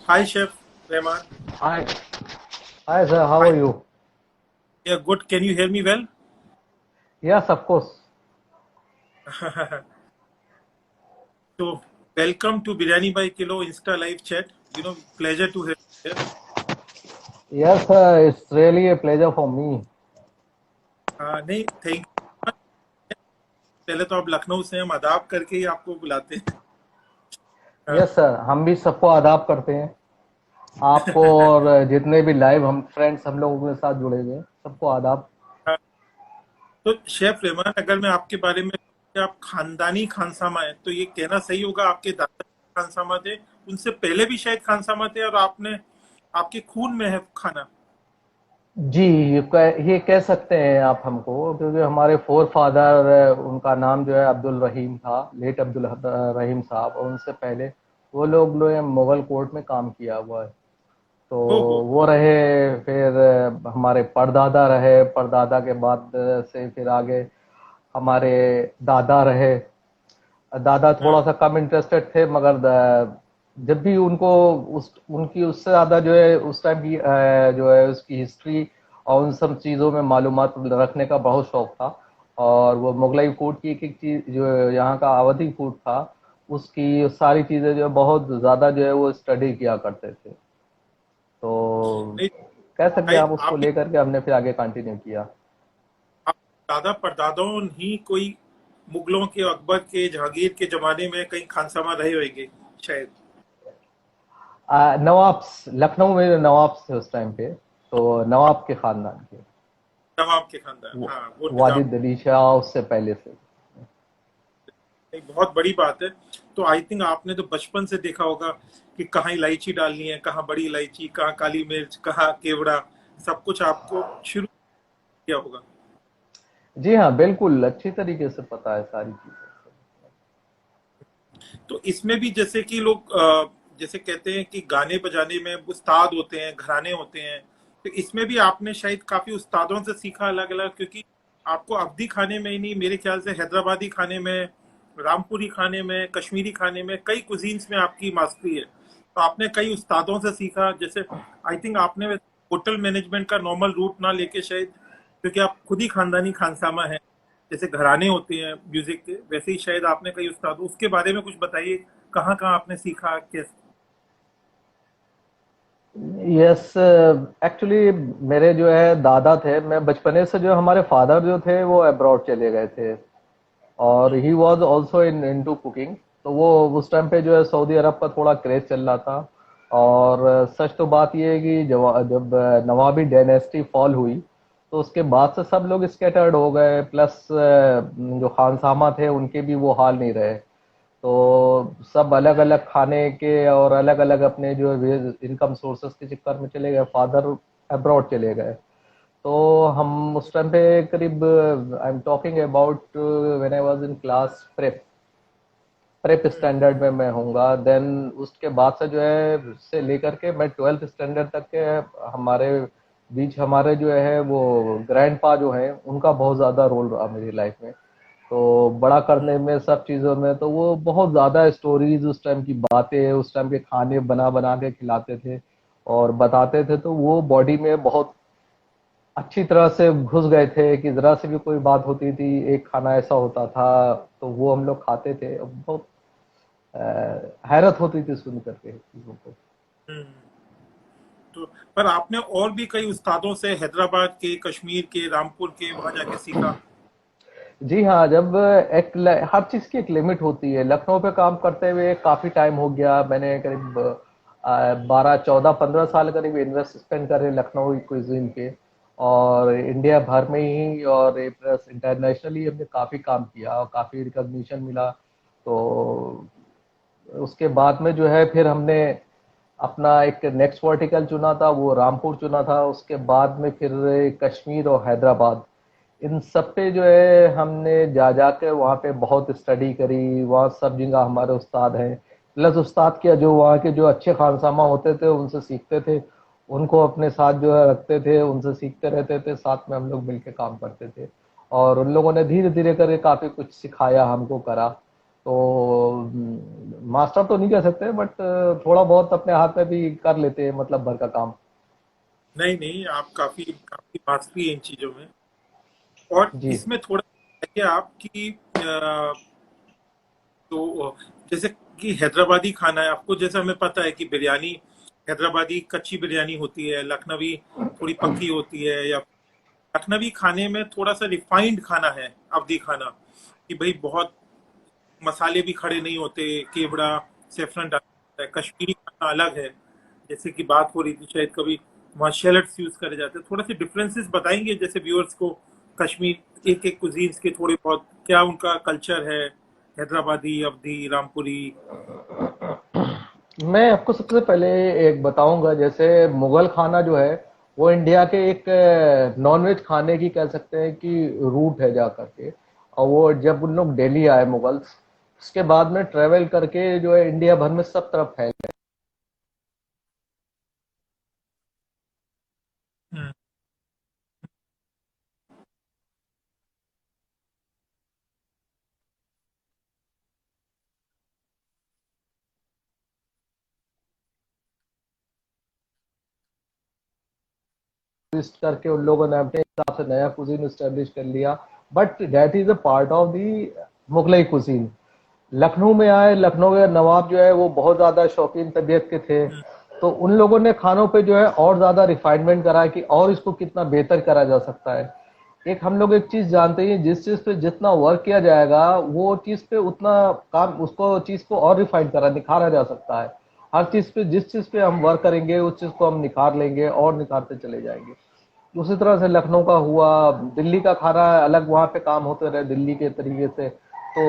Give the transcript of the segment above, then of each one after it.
Hi, Chef Rehman. Hi, hi sir, how Hi. are you? Yeah, good. Can you hear me well? Yes, of course. So, welcome to Biryani by Kilo Insta Live Chat. Pleasure to have you here. Yes, sir, it's really a pleasure for me. नहीं, thank you. पहले तो आप लखनऊ से हैं, हम आदाब करके ही आपको बुलाते हैं। यस सर, हम भी सबको आदाब करते हैं। आपको और जितने भी लाइव हम फ्रेंड्स हम लोगों के साथ जुड़े हुए हैं, सबको आदाब। तो शेफ रहमान, अगर मैं आपके बारे में कि आप खानदानी खानसामा है, तो ये कहना सही होगा आपके दादा खानसामा थे, उनसे पहले भी शायद खानसामा थे और आपके खून में है खाना। जी, ये कह सकते हैं आप हमको, क्योंकि हमारे फोर फादर, उनका नाम जो है अब्दुल रहीम था, लेट अब्दुल रहीम साहब, और उनसे पहले वो लोग मुगल कोर्ट में काम किया हुआ है। तो हो हो वो रहे, फिर हमारे परदादा रहे, परदादा के बाद से फिर आगे हमारे दादा रहे। दादा थोड़ा हाँ, सा कम इंटरेस्टेड थे, मगर जब भी उनको उनकी उससे ज्यादा जो है उस टाइम की जो है उसकी हिस्ट्री और उन सब चीज़ों में मालूमात रखने का बहुत शौक था। और वो मुगलाई फूड की एक एक चीज़ जो यहाँ का अवधी फूड था, उसकी सारी चीज़ें जो है बहुत ज़्यादा जो है वो स्टडी किया करते थे। तो नहीं, कह सकते हैं शायद आप, उसको आपके लेकर के हमने फिर आगे कंटिन्यू किया। आप दादा परदादाओं ही कोई मुगलों के, अकबर के, जहांगीर के जमाने में कहीं खानसामा रहे होंगे शायद। नवाब्स, लखनऊ में जो नवाब्स थे उस टाइम पे, तो नवाब के खानदान के, नवाब के खानदान, वो हाँ, वो निजाम। वाजिद अली शाह उससे पहले से। एक बहुत बड़ी बात है। तो आई थिंक आपने तो बचपन से देखा होगा कि कहाँ इलायची डालनी है, कहाँ बड़ी इलायची, कहाँ काली मिर्च, कहाँ केवड़ा, सब कुछ आपको शुरू किया होगा। जी हाँ, बिल्कुल अच्छी तरीके से पता है सारी चीजें। तो इसमें भी जैसे कि लोग जैसे कहते हैं कि गाने बजाने में उस्ताद होते हैं, घराने होते हैं, तो इसमें भी आपने शायद काफी उस्तादों से सीखा अलग अलग, क्योंकि आपको अवधी खाने में ही नहीं, मेरे ख्याल से हैदराबादी खाने में, रामपुरी खाने में, कश्मीरी खाने में, कई कुजीन्स में आपकी मास्टरी है। तो आपने कई उस्तादों से सीखा। जैसे आई थिंक आपने होटल मैनेजमेंट का नॉर्मल रूट ना लेके शायद, क्योंकि आप खुद ही खानदानी खानसामा है, जैसे घराने होते हैं म्यूजिक के, वैसे ही शायद आपने कई उस्ताद, उसके बारे में कुछ बताइए। कहाँ कहाँ आपने सीखा, कैसे? यस, एक्चुअली मेरे जो है दादा थे, मैं बचपने से जो हमारे फादर जो थे वो अब्रॉड चले गए थे, और he was also in into cooking. तो वो उस टाइम पे जो है सऊदी अरब का थोड़ा क्रेज चल रहा था। और सच तो बात ये है कि जब नवाबी डायनेस्टी फॉल हुई, तो उसके बाद से सब लोग स्कैटर्ड हो गए, प्लस जो खानसामा थे उनके भी वो हाल नहीं रहे। तो सब अलग अलग खाने के और अलग अलग अपने जो इनकम सोर्सेस के चक्कर में चले गए, फादर अब्रॉड चले गए। तो हम उस टाइम पे करीब, I am talking about when I was in class prep standard में मैं होऊंगा। देन उसके बाद से जो है से लेकर के मैं ट्वेल्थ स्टैंडर्ड तक के हमारे बीच, हमारे जो है वो ग्रैंड पा जो है उनका बहुत ज़्यादा रोल रहा मेरी लाइफ में। तो बड़ा करने में, सब चीज़ों में, तो वो बहुत ज़्यादा स्टोरीज, उस टाइम की बातें, उस टाइम के खाने बना बना के खिलाते थे और बताते थे, तो वो बॉडी में बहुत अच्छी तरह से घुस गए थे कि जरा से भी कोई बात होती थी, एक खाना ऐसा होता था तो वो हम लोग खाते थे। बहुत हैरत होती थी सुन करके चीजों को। हम्म, तो पर आपने और भी कई उस्तादों से, हैदराबाद के, कश्मीर के, रामपुर के, वहां जाके सीखा। जी हाँ, जब हर चीज की एक लिमिट होती है। लखनऊ पे काम करते हुए काफी टाइम हो गया, मैंने करीब 12 14 15 साल करीब इन्वेस्ट स्पेंड करे लखनऊ क्विजीन पे। और इंडिया भर में ही और प्लस इंटरनेशनली हमने काफी काम किया और काफी रिकॉग्निशन मिला। तो उसके बाद में जो है फिर हमने अपना एक नेक्स्ट वर्टिकल चुना था, वो रामपुर चुना था। उसके बाद में फिर कश्मीर और हैदराबाद, इन सब पे जो है हमने जा जाकर वहाँ पे बहुत स्टडी करी। वहाँ सब जगह हमारे उस्ताद हैं, प्लस उस्ताद क्या, जो वहाँ के जो अच्छे खानसामा होते थे उनसे सीखते थे, उनको अपने साथ जो है रखते थे, उनसे सीखते रहते थे, साथ में हम लोग मिलके काम करते थे। और उन लोगों ने धीरे धीरे करके काफी कुछ सिखाया हमको, करा। तो मास्टर तो नहीं कह सकते, बट थोड़ा बहुत अपने हाथ में भी कर लेते हैं, मतलब घर का काम। नहीं नहीं, आप काफी काफी मास्टरी है इन चीजों में। और जी। इसमें थोड़ा बताइए आपकी तो जैसे कि हैदराबादी खाना है आपको, जैसे हमें पता है कि बिरयानी हैदराबादी कच्ची बिरयानी होती है, लखनवी थोड़ी पक्की होती है, या लखनवी खाने में थोड़ा सा रिफाइंड खाना है अवधी खाना, कि भाई बहुत मसाले भी खड़े नहीं होते, केवड़ा सेफरन डालता है। कश्मीरी खाना अलग है, जैसे कि बात हो रही थी शायद कभी वहाँ शैलट्स यूज करे जाते हैं। थोड़ा से डिफरेंसेस बताएंगे जैसे व्यूअर्स को, कश्मीर एक एक कुजीन्स के थोड़े बहुत, क्या उनका कल्चर है, हैदराबादी, अवधी, रामपुरी। मैं आपको सबसे पहले एक बताऊंगा, जैसे मुगल खाना जो है वो इंडिया के एक नॉनवेज खाने की कह सकते हैं कि रूट है जा करके। और वो जब उन लोग दिल्ली आए मुगल्स, उसके बाद में ट्रेवल करके जो है इंडिया भर में सब तरफ फैल गए। हम्म। ट्विस्ट करके उन लोगों ने अपने हिसाब से नया कुजीन स्टेब्लिश कर लिया, but that is a part of the Mughlai cuisine. Lucknow में आए, लखनऊ के नवाब जो है वो बहुत ज्यादा शौकीन तबीयत के थे, हम्म। तो उन लोगों ने खानों पे जो है और ज्यादा रिफाइनमेंट करा कि और इसको कितना बेहतर करा जा सकता है। एक हम लोग एक चीज जानते हैं, जिस चीज पे जितना वर्क किया जाएगा वो चीज पे उतना काम, उसको चीज को और रिफाइन करा निखारा जा सकता है। हर चीज पे, जिस चीज पे हम वर्क करेंगे उस चीज को हम निखार लेंगे और निखारते चले जाएंगे। उसी तरह से लखनऊ का हुआ, दिल्ली का खाना अलग वहाँ पे काम होते रहे दिल्ली के तरीके से, तो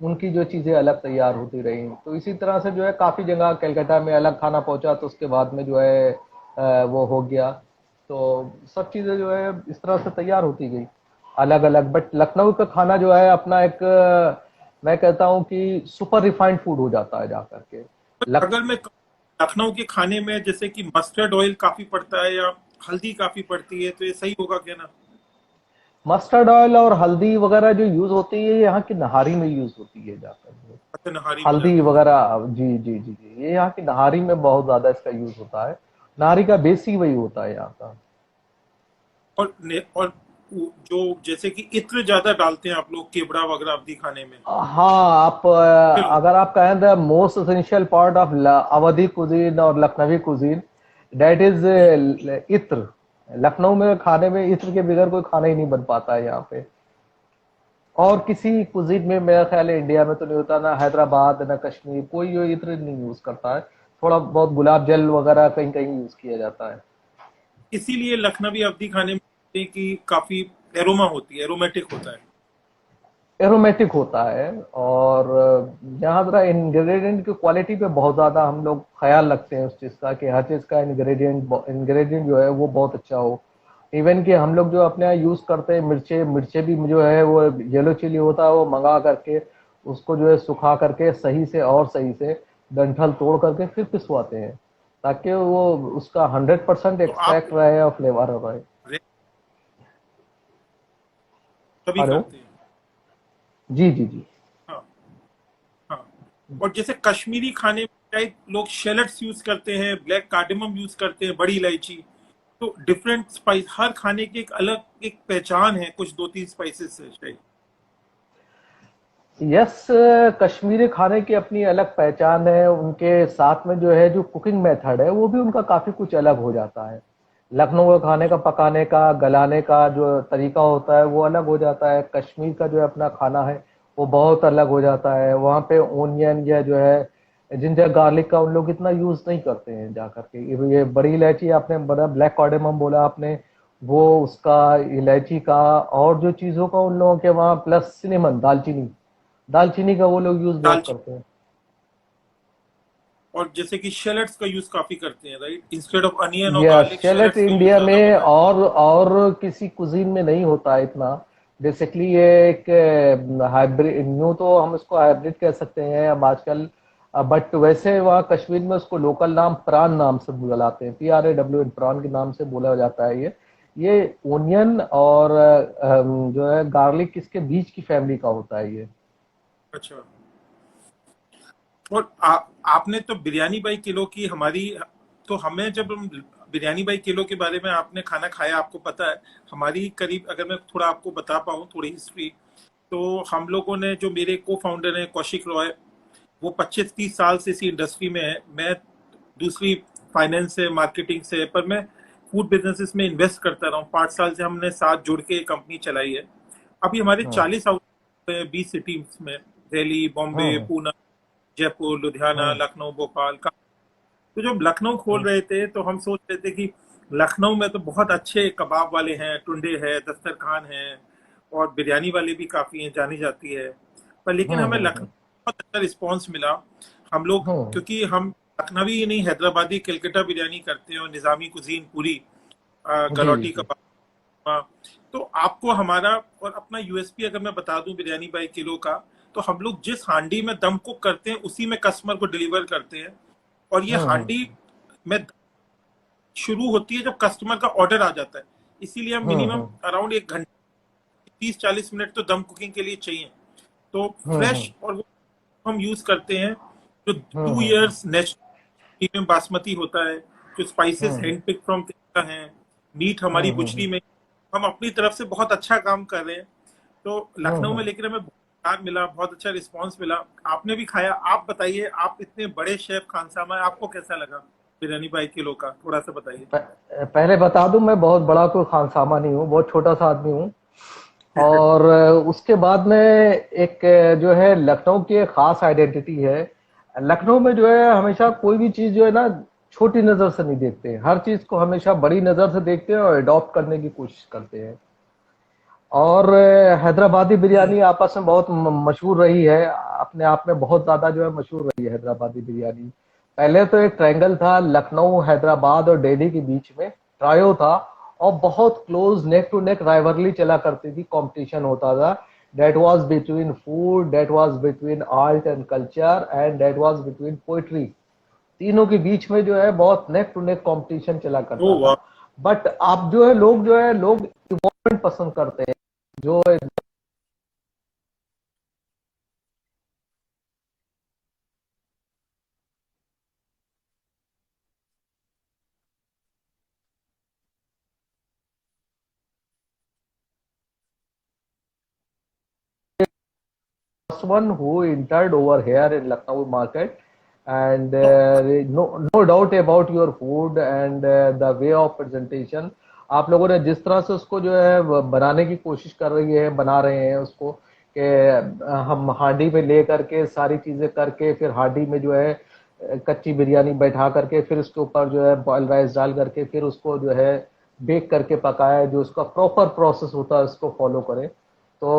उनकी जो चीजें अलग तैयार होती रही। तो इसी तरह से जो है काफी जगह कलकत्ता में अलग खाना पहुंचा, तो उसके बाद में जो है वो हो गया। तो सब चीजें जो है इस तरह से तैयार होती गई अलग अलग। बट लखनऊ का खाना जो है अपना एक मैं कहता हूँ कि सुपर रिफाइंड फूड हो जाता है जाकर के। लक अगर मैं लखनऊ के खाने में जैसे कि मस्टर्ड ऑयल काफी पड़ता है या हल्दी काफी पड़ती है, तो ये सही होगा क्या ना? मस्टर्ड ऑयल और हल्दी वगैरह जो यूज होती है यहाँ की नहारी में यूज होती है जाकर के। अच्छा, नहारी में हल्दी जाके यूज। वगैरह, जी जी जी जी, ये यहाँ की नहारी में बहुत ज्यादा इसका यूज होता है। नहारी का बेस ही वही होता है यहाँ का। और जो जैसे कि इत्र ज्यादा डालते हैं आप लोग केवड़ा वगैरह अवधी खाने में। हाँ, आप चलो। अगर आप कहें the most essential part of Awadhi cuisine और लखनवी कुजीन, दैट इज हम्म। इत्र। लखनऊ में खाने में इत्र के बगैर कोई खाना ही नहीं बन पाता है यहाँ पे। और किसी कुजीन में मेरा ख्याल है इंडिया में तो नहीं होता, ना हैदराबाद ना कश्मीर, कोई ये इत्र नहीं यूज करता है। थोड़ा बहुत गुलाब जल वगैरह कहीं कहीं यूज किया जाता है। इसीलिए लखनवी अवधी खाने में कहते हैं कि काफी एरोमा होती है, एरोमेटिक होता है। एरोमेटिक होता है। और यहाँ जरा इंग्रेडिएंट की क्वालिटी पे बहुत ज्यादा हम लोग ख्याल रखते हैं उस चीज का, कि हर चीज का इंग्रेडिएंट जो है वो बहुत अच्छा हो। इवन कि हम लोग जो अपने यहाँ यूज करते हैं मिर्चे मिर्चे भी जो है वो येलो चिली होता है, वो मंगा करके उसको जो है सुखा करके सही से और सही से डंठल तोड़ करके फिर पिसवाते हैं, ताकि वो उसका 100% तो आप एक्सट्रैक्ट रहे और फ्लेवर रहे। तभी हेलो। करते हैं। जी जी जी। हाँ। हाँ। और जैसे कश्मीरी खाने में शायद लोग शैलट्स यूज करते हैं, ब्लैक कार्डेमम यूज करते हैं, बड़ी इलायची। तो डिफरेंट स्पाइस, हर खाने की एक अलग एक पहचान है, कुछ दो तीन स्पाइसेस है शायद। यस, कश्मीरी खाने की अपनी अलग पहचान है। उनके साथ में जो है जो कुकिंग मेथड है वो भी उनका काफी कुछ अलग हो जाता है। लखनऊ का खाने का पकाने का गलाने का जो तरीका होता है वो अलग हो जाता है। कश्मीर का जो है अपना खाना है वो बहुत अलग हो जाता है। वहाँ पे ओनियन या जो है जिंजर गार्लिक का उन लोग इतना यूज नहीं करते हैं जा करके। ये बड़ी इलायची आपने बड़ा ब्लैक कार्डेमम बोला आपने, वो उसका इलायची का और जो चीजों का उन लोगों के वहाँ, प्लस सिनेमन दालचीनी, दालचीनी का वो लोग यूज बहुत दालचीनी। करते हैं। और जैसे कि शैलट्स का यूज काफी करते हैं, राइट? इंस्टेड ऑफ अनियन और यस, गार्लिक, शैलट शैलट्स का यूज इंडिया ज्यादा में होता है। और किसी कुजीन में नहीं होता है इतना। बेसिकली ये एक हाइब्रिड, न्यू तो हम इसको हाइब्रिड कह सकते हैं अब आजकल। बट वैसे वहाँ कश्मीर में उसको लोकल नाम प्रान नाम से बुलाते हैं, PRAWN, प्रान के नाम से बोला जाता है। ये ओनियन और जो है गार्लिक, इसके बीच की फैमिली का होता है ये। अच्छा। और आपने तो बिरयानी बाई किलो की हमारी, तो हमें जब हम बिरयानी बाई किलो के बारे में आपने खाना खाया, आपको पता है हमारी करीब, अगर मैं थोड़ा आपको बता पाऊँ थोड़ी हिस्ट्री, तो हम लोगों ने, जो मेरे को फाउंडर हैं कौशिक रॉय, वो 25-30 साल से इसी इंडस्ट्री में है। मैं दूसरी फाइनेंस से, मार्केटिंग से, पर मैं फूड बिजनेसेस में इन्वेस्ट करता रहा हूँ। 5 साल से हमने साथ जुड़ के कंपनी चलाई है। अभी हमारे हम्म 40 आउटलेट हैं 20 सिटीज में, दिल्ली, बॉम्बे, हम्म पूना, जयपुर, लुधियाना, हम्म लखनऊ, भोपाल। तो जब लखनऊ खोल हम्म रहे थे तो हम सोच रहे थे कि लखनऊ में तो बहुत अच्छे कबाब वाले हैं, टुंडे है, दस्तरखान है, और बिरयानी वाले भी काफी हैं, जानी जाती है। पर लेकिन हमें लखनऊ हम्म में बहुत अच्छा रिस्पॉन्स मिला। हम लोग, हम्म क्योंकि हम लखनवी ही नहीं, हैदराबादी, कलकत्ता बिरयानी करते हैं, और निजामी कुजीन पूरी, जी जी गलौटी जी कबाब। तो आपको हमारा और अपना यूएसपी अगर मैं बता दूं बिरयानी बाई किलो का, तो हम लोग जिस हांडी में दम कुक करते हैं उसी में कस्टमर को डिलीवर करते हैं। और ये हांडी हम्म में शुरू होती है जब कस्टमर का ऑर्डर आ जाता है। इसीलिए हम मिनिमम हम्म अराउंड 1 घंटे, 30-40 मिनट तो दम कुकिंग के लिए चाहिए। तो हम्म फ्रेश, और वो हम यूज करते हैं जो hmm two hmm years natural में बासमती होता है, जो spices hmm hand pick from Kerala हैं। मीट हमारी बुचड़ी हम्म में, हम अपनी तरफ से बहुत अच्छा काम कर रहे हैं। तो लखनऊ में हम्म लेकर हमें बहुत प्यार मिला, बहुत अच्छा रिस्पांस मिला। आपने भी खाया, आप बताइए, आप इतने बड़े शेफ खानसामा, आपको कैसा लगा बिरयानी बाई किलो का, थोड़ा सा बताइए। पहले बता दूं, मैं बहुत बड़ा कोई खानसामा नहीं हूँ, बहुत छोटा सा आदमी हूँ। और उसके बाद में एक जो है लखनऊ की एक खास आइडेंटिटी है। लखनऊ में जो है हमेशा कोई भी चीज जो है ना, छोटी नजर से नहीं देखते हैं, हर चीज को हमेशा बड़ी नजर से देखते हैं और अडॉप्ट करने की कोशिश करते हैं। और हैदराबादी बिरयानी आपस में बहुत मशहूर रही है, अपने आप में बहुत ज्यादा जो है मशहूर रही है हैदराबादी बिरयानी। पहले तो एक ट्रायंगल था लखनऊ, हैदराबाद और दिल्ली के बीच में, ट्रायो था। और बहुत close neck to neck rivalry चला करती थी, कंपटीशन होता था। That was between food, that was between art and culture, and that was between poetry. तीनों के बीच में जो है बहुत नेक टू नेक कंपटीशन चला ओ करता वाह। था। बट आप जो है लोग इवॉल्वमेंट पसंद करते हैं, जो first one who entered over here in Lucknow market, and no doubt about your food and the way of presentation. आप लोगों ने जिस तरह से उसको जो है बनाने की कोशिश कर रही है, बना रहे हैं उसको, कि हम हांडी में ले करके सारी चीजें करके फिर हांडी में जो है कच्ची बिरयानी बैठा करके फिर उसके ऊपर जो है बॉयल राइस डाल करके फिर उसको जो है बेक करके पकाया, जो उसका प्रॉपर प्रोसेस होता है उसको फॉलो करें। तो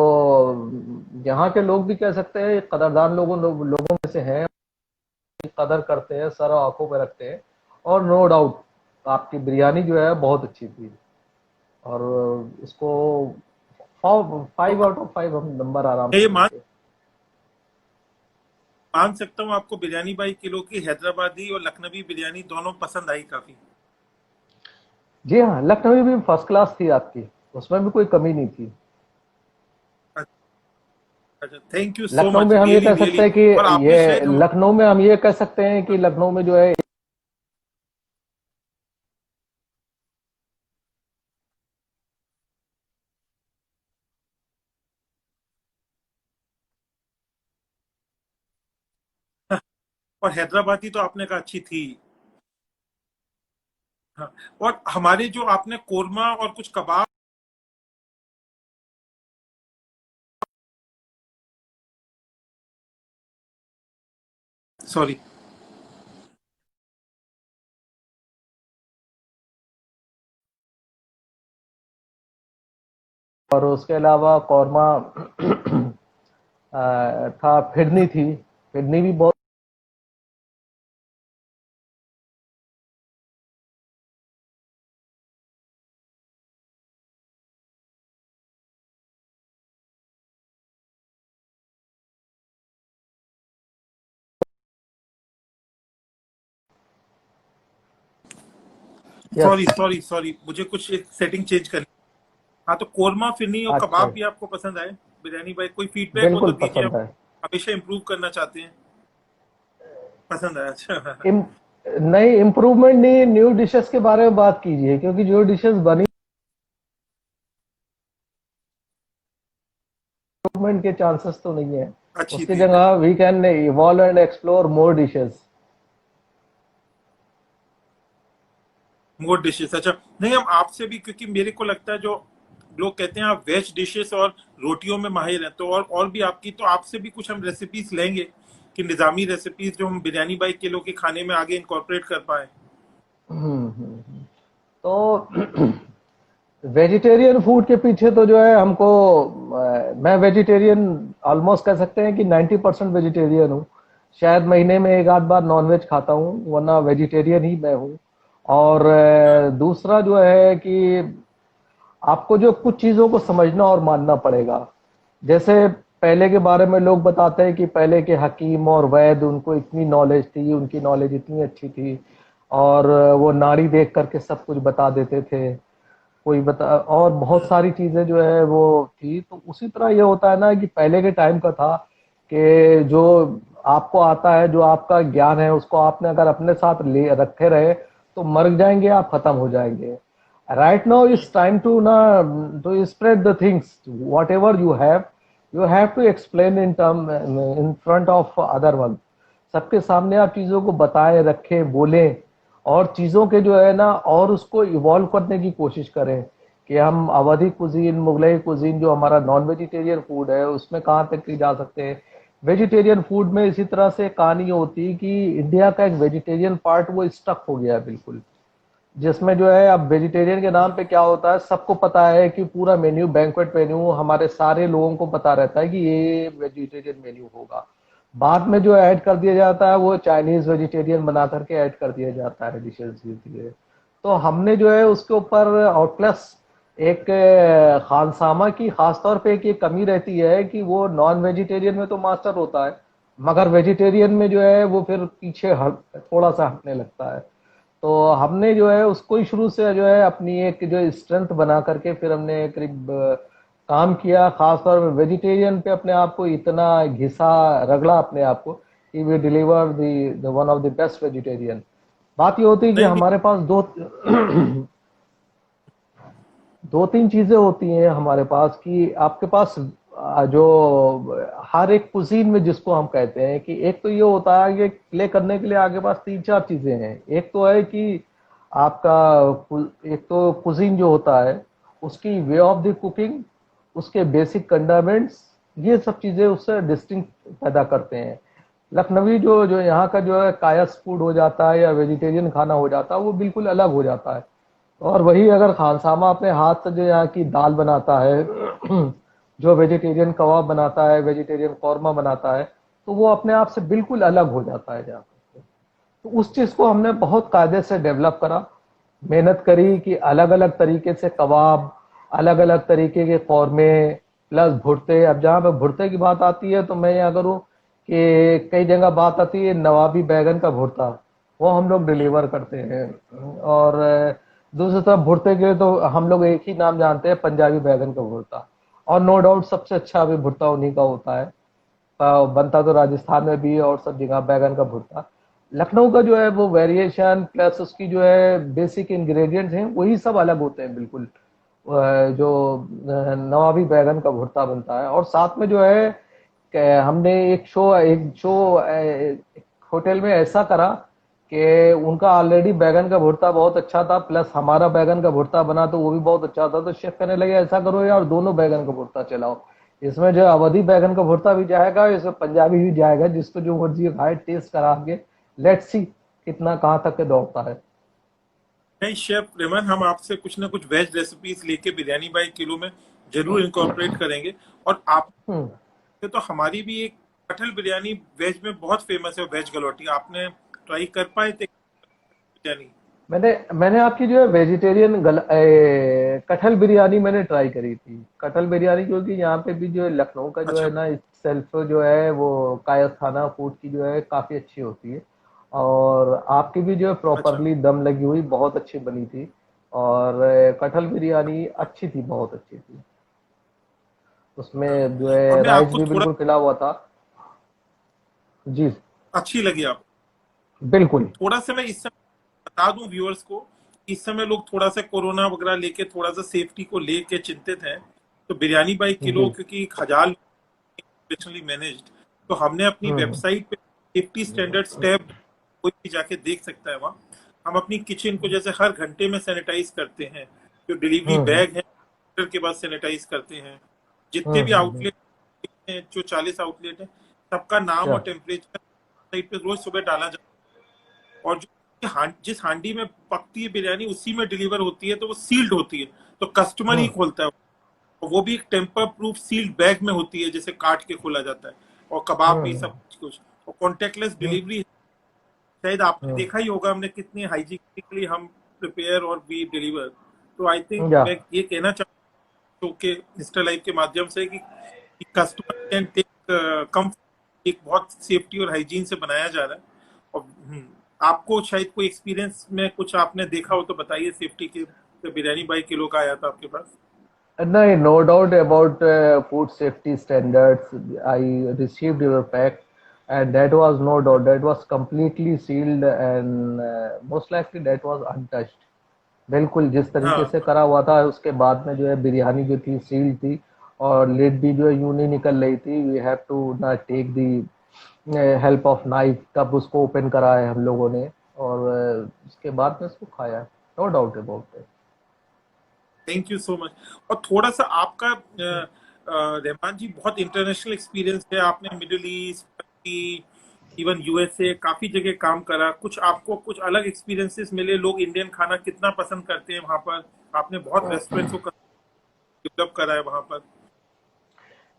यहाँ के लोग भी कह सकते हैं कदरदान लोगों में से हैं, कदर करते हैं, सर आंखों पे रखते हैं। और नो डाउट आपकी बिरयानी जो है बहुत अच्छी थी, और इसको 5 आउट ऑफ 5 हम नंबर आराम मैं से ये देंगे। मान सकता हूँ आपको बिरयानी बाई किलो की हैदराबादी और लखनवी बिरयानी दोनों पसंद आई काफी। जी हाँ, लखनवी भी फर्स्ट क्लास थी आपकी, उसमें भी कोई कमी नहीं थी। अच्छा, thank you so Lucknow much, में हम ये रियली कह सकते रियली। हैं कि और आपने ये शायद हम, लखनऊ में हम ये कह सकते हैं कि लखनऊ में जो है, और हैदराबादी तो आपने कहा अच्छी थी। हाँ, और हमारे जो आपने कोरमा और कुछ कबाब, सॉरी, और उसके अलावा कौरमा था, फिरनी थी, फिरनी भी बहुत। यस। सॉरी सॉरी सॉरी, मुझे कुछ एक सेटिंग चेंज करनी। हाँ, तो कोरमा, फिरनी और अच्छा, कबाब भी आपको पसंद आए बिरयानी बाई? कोई फीडबैक हो तो बिल्कुल दीजिए, पसंद हम है। हमेशा इम्प्रूव करना चाहते हैं। पसंद आया, अच्छा। इम, नई इम्प्रूवमेंट नहीं, न्यू डिशेस के बारे में बात कीजिए, क्योंकि जो डिशेस बनी इम्प्रूवमेंट के चांसेस तो नहीं है। अच्छी उसकी थी। जगह we can evolve and explore more dishes. More dishes, अच्छा। नहीं, हम आपसे भी, क्योंकि मेरे को लगता है जो लोग कहते हैं आप वेज डिशेस और रोटियों में माहिर हैं, तो और भी आपकी, तो आपसे भी कुछ हम रेसिपीज लेंगे कि निजामी रेसिपीज जो हम बिरयानी बाई किलो के खाने में आगे इनकॉर्पोरेट कर पाए। तो वेजिटेरियन फूड के पीछे तो जो है हमको, मैं वेजिटेरियन ऑलमोस्ट कह सकते हैं कि 90% वेजिटेरियन हूँ। शायद महीने में एक आध बार नॉनवेज खाता हूँ, वरना वेजिटेरियन ही मैं हूँ। और हाँ। दूसरा जो है कि आपको जो कुछ चीजों को समझना और मानना पड़ेगा। जैसे पहले के बारे में लोग बताते हैं कि पहले के हकीम और वैद, उनको इतनी नॉलेज थी, उनकी नॉलेज इतनी अच्छी थी, और वो नाड़ी देख करके सब कुछ बता देते थे। कोई बता, और बहुत सारी चीजें जो है वो थी। तो उसी तरह ये होता है ना कि पहले के टाइम का था कि जो आपको आता है, जो आपका ज्ञान है, उसको आपने अगर अपने साथ ले रखे रहे तो मर जाएंगे आप, खत्म हो जाएंगे। Right now it's time to ना to spread the things, whatever you have to explain in term, in front of other one. सबके सामने आप चीजों को बताएं, रखें, बोलें, और चीजों के जो है ना, और उसको इवॉल्व करने की कोशिश करें कि हम अवधी कुजीन, मुगलई कुजीन, जो हमारा नॉन वेजिटेरियन फूड है, उसमें कहाँ तक जा सकते हैं। वेजिटेरियन फूड में इसी तरह से कहानी होती है कि इंडिया का एक वेजिटेरियन पार्ट वो स्टक हो गया है बिल्कुल। जिसमें जो है, अब वेजिटेरियन के नाम पे क्या होता है, सबको पता है कि पूरा मेन्यू, बैंक्वेट मेन्यू, हमारे सारे लोगों को पता रहता है कि ये वेजिटेरियन मेन्यू होगा। बाद में जो ऐड कर दिया जाता है वो चाइनीज वेजिटेरियन बना करके ऐड कर दिया जाता है डिशेज धीरे। तो हमने जो है उसके ऊपर, और प्लस एक खानसामा की खासतौर पे एक ये कमी रहती है कि वो नॉन वेजिटेरियन में तो मास्टर होता है, मगर वेजिटेरियन में जो है वो फिर पीछे थोड़ा सा हटने लगता है। तो हमने जो है उसको ही शुरू से जो है अपनी एक जो स्ट्रेंथ बना करके फिर हमने करीब काम किया, खासतौर पर वेजिटेरियन पे अपने आप को इतना घिसा, रगड़ा अपने आप को कि we deliver the one of the best vegetarian. बात ये होती है कि नहीं नहीं। हमारे पास दो तीन चीजें होती हैं हमारे पास, कि आपके पास जो हर एक कुजीन में जिसको हम कहते हैं कि एक तो ये होता है कि प्ले करने के लिए आपके पास तीन चार चीजें हैं। एक तो है कि आपका एक तो कुजीन जो होता है, उसकी वे ऑफ द कुकिंग, उसके बेसिक कंडामेंट्स, ये सब चीजें उससे डिस्टिंक्ट पैदा करते हैं। लखनवी जो जो यहाँ का जो है कायस फूड हो जाता है या वेजिटेरियन खाना हो जाता है, वो बिल्कुल अलग हो जाता है। और वही अगर खानसामा अपने हाथ से जो यहाँ की दाल बनाता है, जो वेजिटेरियन कबाब बनाता है, वेजिटेरियन कौरमा बनाता है, तो वो अपने आप से बिल्कुल अलग हो जाता है जहाँ पे। तो उस चीज को हमने बहुत कायदे से डेवलप करा, मेहनत करी कि अलग अलग तरीके से कबाब, अलग अलग तरीके के कौरमे, प्लस भुर्ते। अब जहाँ पे भुर्ते की बात आती है तो मैं यहाँ करूँ कि कई जगह बात आती है नवाबी बैगन का भुर्ता, वो हम लोग डिलीवर करते हैं। और दूसरी तरफ भुर्ते के तो हम लोग एक ही नाम जानते हैं, पंजाबी बैगन का भुर्ता। और नो डाउट सबसे अच्छा अभी भुर्ता उन्हीं का होता है। बनता तो राजस्थान में भी है और सब जगह बैगन का भुर्ता। लखनऊ का जो है वो वेरिएशन, प्लस उसकी जो है बेसिक इंग्रेडिएंट्स हैं, वही सब अलग होते हैं बिल्कुल। जो नवाबी बैगन का भुर्ता बनता है, और साथ में जो है हमने एक शो होटल में ऐसा करा कि उनका ऑलरेडी बैगन का भुर्ता बहुत अच्छा था, प्लस हमारा बैगन का भुर्ता बना तो वो भी बहुत अच्छा था। तो शेफ कहने लगे ऐसा करो यार, दोनों बैगन का भुर्ता चलाओ, इसमें जो अवधी बैगन का भुर्ता भी जाएगा, इसमें पंजाबी भी जाएगा, जिसको जो मर्जी खाए, टेस्ट करा के लेट्स सी कितना कहाँ तक के दौड़ता है। नहीं शेफ रेमन, हम आपसे कुछ ना कुछ वेज रेसिपीज लेके बिरयानी बाई किलो में जरूर इनकॉर्पोरेट करेंगे। और आप हम्म। तो हमारी भी एक कटहल बिरयानी वेज में बहुत फेमस है, वेज गलौटी आपने ट्राई कर पाए थे बिरयानी? मैंने मैंने आपकी जो है वेजिटेरियन कटहल बिरयानी मैंने ट्राई करी थी। कटहल बिरयानी क्योंकि यहाँ पे भी जो है लखनऊ का जो अच्छा। है ना सेल्फ जो है वो कायस खाना फूड की जो है काफी अच्छी होती है। और आपकी भी जो है अच्छा। प्रॉपरली दम लगी हुई बहुत अच्छी बनी थी। और कटहल बिरयानी अच्छी थी, बहुत अच्छी थी। उसमें जो और है मैं राइस आपको भी थोड़ा बिल्कुल खिला हुआ था। जी। अच्छी लगी आप? बिल्कुल। थोड़ा सा मैं इस समय बता दूं व्यूअर्स को, इस समय लोग थोड़ा सा कोरोना वगैरह लेके थोड़ा सा सेफ्टी को लेके चिंतित हैं। तो बिरयानी बाई किलो जी। क्योंकि 1,000 प्रोफेशनली मैनेज्ड, तो हमने अपनी हम्म। वेबसाइट पे सेफ्टी स्टैंडर्ड्स टैब, कोई भी जाके देख सकता है वहाँ। हम अपनी किचन को जैसे हर घंटे में सैनिटाइज करते हैं, जो डिलीवरी हम्म। बैग है order के बाद सैनिटाइज करते हैं। जितने भी हम्म। आउटलेट हैं, जो 40 आउटलेट है, सबका नाम अच्छा। और टेम्परेचर साइट पे रोज सुबह डाला जाता है। और जो जिस हांडी में पकती है बिरयानी उसी में डिलीवर होती है, तो वो सील्ड होती है, तो कस्टमर ही हम्म। खोलता है। और वो भी एक टेम्पर प्रूफ सील्ड बैग में होती है, जैसे काट के खोला जाता है। और कबाब भी हम्म। सब कुछ, और कॉन्टेक्टलेस हम्म। डिलीवरी। शायद आपने हम्म। देखा ही होगा हमने कितनी हाइजीनिकली हम प्रिपेयर और वी डिलीवर। तो आई थिंक या। मैं ये कहना चाहता हूँ कि इंस्टा लाइव के माध्यम से कि कस्टमर कैन टेक कम, एक बहुत सेफ्टी और हाइजीन से बनाया जा रहा है। और आपको शायद कोई एक्सपीरियंस में कुछ आपने देखा हो तो बताइए सेफ्टी के, तो बिरयानी बाई किलो का आया था आपके पास। No, no doubt about food safety standards. I received your pack, and that was no doubt. That was completely sealed, and most likely that was untouched. बिल्कुल जिस तरीके हाँ से करा हुआ था, उसके बाद में जो है बिरयानी जो थी सील्ड थी, और लिड भी जो है यूं नहीं निकल रही थी। वी हैव टू ना take the help of knife, तब उसको ओपन करा है हम लोगों ने, और उसके बाद में उसको खाया। No doubt about thank you so much. और थोड़ा सा आपका रहमान जी बहुत इंटरनेशनल एक्सपीरियंस है, आपने मिडिल ईस्ट की, इवन यूएसए काफी जगह काम करा, कुछ आपको कुछ अलग एक्सपीरियंसेस मिले, लोग इंडियन खाना कितना पसंद करते हैं वहां पर, आपने बहुत रेस्टोरेंट्स को डेवलप करा है वहां पर,